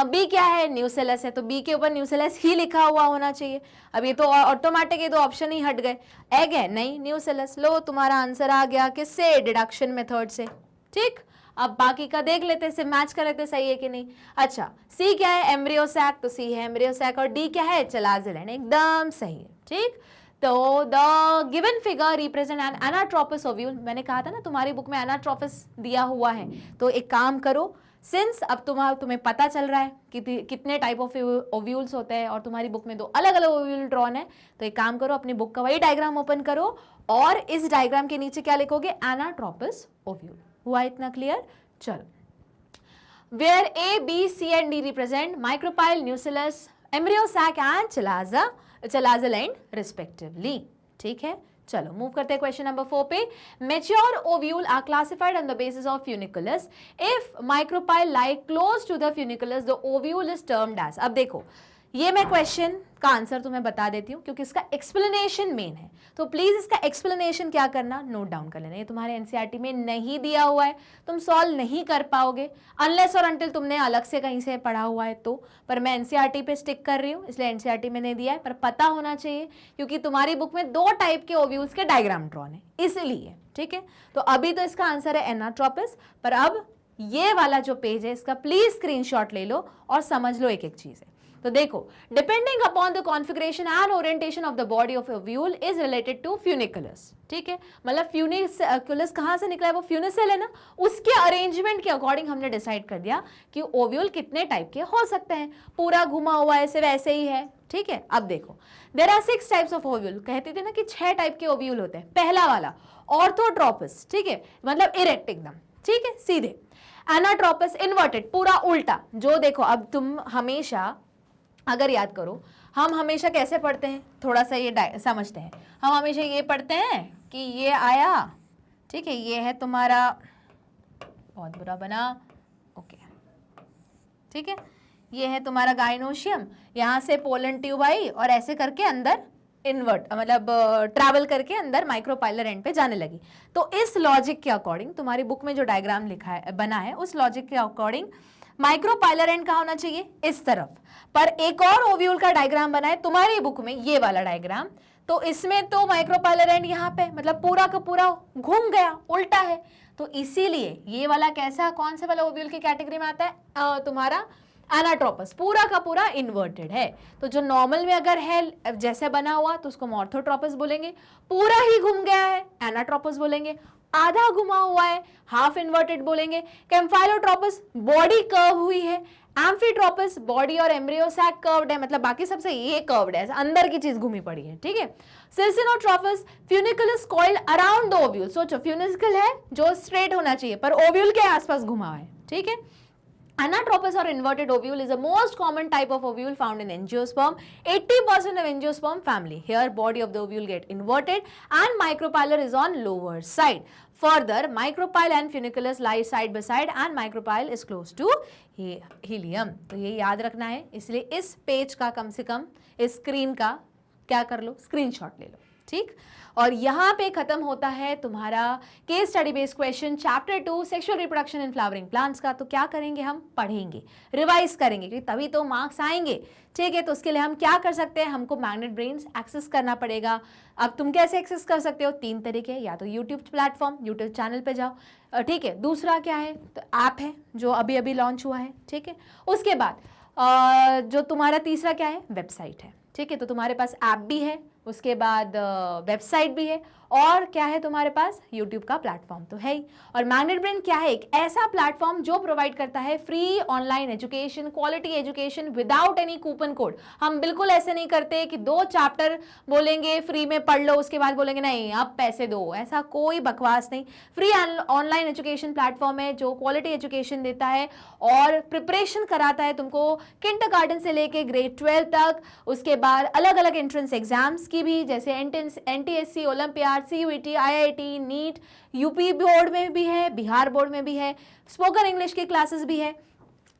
बी क्या है, न्यूसेलस है, तो बी के ऊपर न्यूसेलस ही लिखा हुआ होना चाहिए। अब ये तो ऑटोमेटिक, ये 2 ऑप्शन ही हट गए। एग है, नहीं न्यूसेलस, लो तुम्हारा आंसर आ गया किससे, डिडक्शन मेथड से, ठीक। अब बाकी का देख लेते हैं, मैच कर लेते सही है कि नहीं। अच्छा सी क्या है, एम्ब्रियो सैक, तो सी है एम्ब्रियो सैक, और डी क्या है, चलाजिलेंड, एकदम सही है, ठीक। तो the given figure represent N anatropous ovule, मैंने कहा था ना तुम्हारी बुक में एनाट्रोपस दिया हुआ है, तो एक काम करो सिंस अब तुम्हें पता चल रहा है कि कितने टाइप ऑफ ओव्यूल्स होते हैं और तुम्हारी बुक में 2 अलग अलग ओव्यूल ड्रॉन है, तो एक काम करो, अपनी बुक का वही डायग्राम ओपन करो और इस डायग्राम के नीचे क्या लिखोगे, एनाट्रोपस ओव्यूल। हुआ इतना क्लियर? चलो, where A, B, C and D represent micropyle, nucellus, embryo sac and chalaza end respectively। ठीक है, चलो मूव करते हैं क्वेश्चन नंबर 4 पे। Mature ovule are classified on the basis of funiculus. If micropyle lie close to the funiculus the ovule is termed as. अब देखो, ये मैं क्वेश्चन का आंसर तुम्हें बता देती हूँ क्योंकि इसका एक्सप्लेनेशन मेन है, तो प्लीज इसका एक्सप्लेनेशन क्या करना, नोट डाउन कर लेना। ये तुम्हारे एनसीईआरटी में नहीं दिया हुआ है, तुम सॉल्व नहीं कर पाओगे अनलेस और अनटिल तुमने अलग से कहीं से पढ़ा हुआ है तो। पर मैं एनसीईआरटी पे स्टिक कर रही हूँ, इसलिए एनसीईआरटी में नहीं दिया है, पर पता होना चाहिए क्योंकि तुम्हारी बुक में 2 टाइप के ओव्यूल्स के डायग्राम ड्रॉन है, इसलिए। ठीक है, तो अभी तो इसका आंसर है एनाट्रोपस, पर अब ये वाला जो पेज है इसका प्लीज स्क्रीनशॉट ले लो और समझ लो एक एक चीज है। तो देखो, depending upon the configuration and orientation of the body of ovule is related to funiculus. ठीक है, मतलब फ्यूनिकुलस कहाँ से निकला है, वो फ्यूनिसेल है ना, उसके अरेंजमेंट के अकॉर्डिंग हमने डिसाइड कर दिया कि ओव्यूल कितने टाइप के हो सकते हैं। पूरा घुमा हुआ ऐसे वैसे ही है। ठीक है, अब देखो, there are 6 types of ovule. कहते थे ना कि 6 टाइप के ओव्यूल होते हैं। पहला वाला ऑर्थोट्रोपस, ठीक है, मतलब इरेक्ट एकदम, ठीक है, सीधे। एनाट्रोपस इन्वर्टेड, पूरा उल्टा। जो देखो, अब तुम हमेशा अगर याद करो, हम हमेशा कैसे पढ़ते हैं, थोड़ा सा ये समझते हैं। हम हमेशा ये पढ़ते हैं कि ये आया, ठीक है, ये है तुम्हारा, बहुत बुरा बना, ओके, ठीक है, ये है तुम्हारा गाइनोशियम, यहाँ से पोलन ट्यूब आई और ऐसे करके अंदर इन्वर्ट, मतलब ट्रैवल करके अंदर माइक्रोपाइलर एंड पे जाने लगी। तो इस लॉजिक के अकॉर्डिंग तुम्हारी बुक में जो डायग्राम लिखा है, बना है, उस लॉजिक के अकॉर्डिंग माइक्रोपाइलर एंड कहाँ होना चाहिए, इस तरफ। पर एक और ओव्यूल का डायग्राम बना है तुम्हारी बुक में, ये वाला डायग्राम, तो इसमें तो माइक्रोपाइलर एंड यहाँ पे, मतलब पूरा का पूरा घूम गया, उल्टा है। तो इसीलिए ये वाला कैसा, कौन से वाला ओव्यूल की कैटेगरी में आता है, तुम्हारा एनाट्रोपस, पूरा का पूरा इन्वर्टेड है। तो जो नॉर्मल में अगर है जैसे बना हुआ तो उसको ऑर्थोट्रोपस बोलेंगे, पूरा ही घूम गया है एनाट्रोपस बोलेंगे, आधा घुमा हुआ है हाफ इन्वर्टेड बोलेंगे। कैम्फाइलोट्रोपस बॉडी कर्व हुई है, एम्फीट्रोपस बॉडी और एम्ब्रियो सैक कर्व्ड है, मतलब बाकी सबसे ये कर्व्ड है, अंदर की चीज घूमी पड़ी है। ठीक है, circinotropous funiculus coiled around the ovule. सोचो, फ्यूनिकल है जो स्ट्रेट होना चाहिए पर ओव्यूल के आसपास घुमा है। ठीक है, Anatropous or inverted ovule is the most common type of ovule found in angiosperm. 80% of angiosperm family. Here, body of the ovule get inverted and micropyle is on lower side. Further, micropyle and funiculus lie side by side and micropyle is close to helium. तो ये याद रखना है, इसलिए इस page का कम से कम, इस स्क्रीन का क्या कर लो, स्क्रीनशॉट ले लो। ठीक, और यहाँ पे खत्म होता है तुम्हारा case study based question chapter 2 sexual reproduction in flowering plants का। तो क्या करेंगे, हम पढ़ेंगे, रिवाइज करेंगे, क्योंकि तभी तो मार्क्स आएंगे। ठीक है, तो उसके लिए हम क्या कर सकते हैं, हमको मैग्नेट ब्रेन्स एक्सेस करना पड़ेगा। अब तुम कैसे एक्सेस कर सकते हो, 3 तरीके, या तो यूट्यूब प्लेटफॉर्म, यूट्यूब चैनल पे जाओ। ठीक है, दूसरा क्या है, तो ऐप है जो अभी अभी लॉन्च हुआ है। ठीक है, उसके बाद जो तुम्हारा तीसरा क्या है, वेबसाइट है। ठीक है, तो तुम्हारे पास ऐप भी है, उसके बाद वेबसाइट भी है, और क्या है तुम्हारे पास, यूट्यूब का प्लेटफॉर्म तो है ही। और मैग्नेट ब्रेन क्या है, एक ऐसा प्लेटफॉर्म जो प्रोवाइड करता है free online education, quality education without any coupon code. हम बिल्कुल ऐसे नहीं करते कि 2 चैप्टर बोलेंगे फ्री में पढ़ लो, उसके बाद बोलेंगे नहीं आप पैसे दो, ऐसा कोई बकवास नहीं। फ्री ऑनलाइन एजुकेशन प्लेटफॉर्म है जो क्वालिटी एजुकेशन देता है और प्रिपरेशन कराता है तुमको किंडरगार्टन से लेके ग्रेड 12 तक। उसके बाद अलग अलग एंट्रेंस एग्जाम्स की भी, जैसे NTSC, olympiad, CUET, IIT, NEET, UP board में भी है, बिहार बोर्ड में भी है, स्पोकन इंग्लिश की क्लासेस भी है।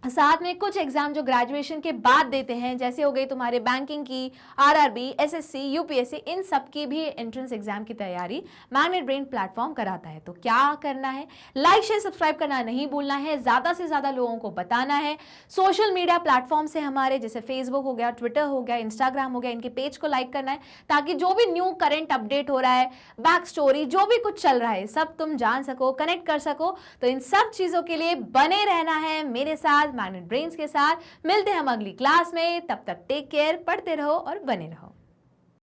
साथ में कुछ एग्जाम जो ग्रेजुएशन के बाद देते हैं, जैसे हो गई तुम्हारे बैंकिंग की, RRB, SSC, UPSC, इन सब की भी एंट्रेंस एग्जाम की तैयारी मैग्नेट ब्रेन प्लेटफॉर्म कराता है। तो क्या करना है, लाइक शेयर सब्सक्राइब करना नहीं भूलना है, ज्यादा से ज्यादा लोगों को बताना है। सोशल मीडिया प्लेटफॉर्म से हमारे जैसे फेसबुक हो गया, ट्विटर हो गया, इंस्टाग्राम हो गया, इनके पेज को लाइक करना है ताकि जो भी न्यू करंट अपडेट हो रहा है, बैक स्टोरी, जो भी कुछ चल रहा है, सब तुम जान सको, कनेक्ट कर सको। तो इन सब चीजों के लिए बने रहना है मेरे साथ, मैग्नेट ब्रेन्स के साथ। मिलते हैं हम अगली क्लास में, तब तक टेक केयर, पढ़ते रहो और बने रहो।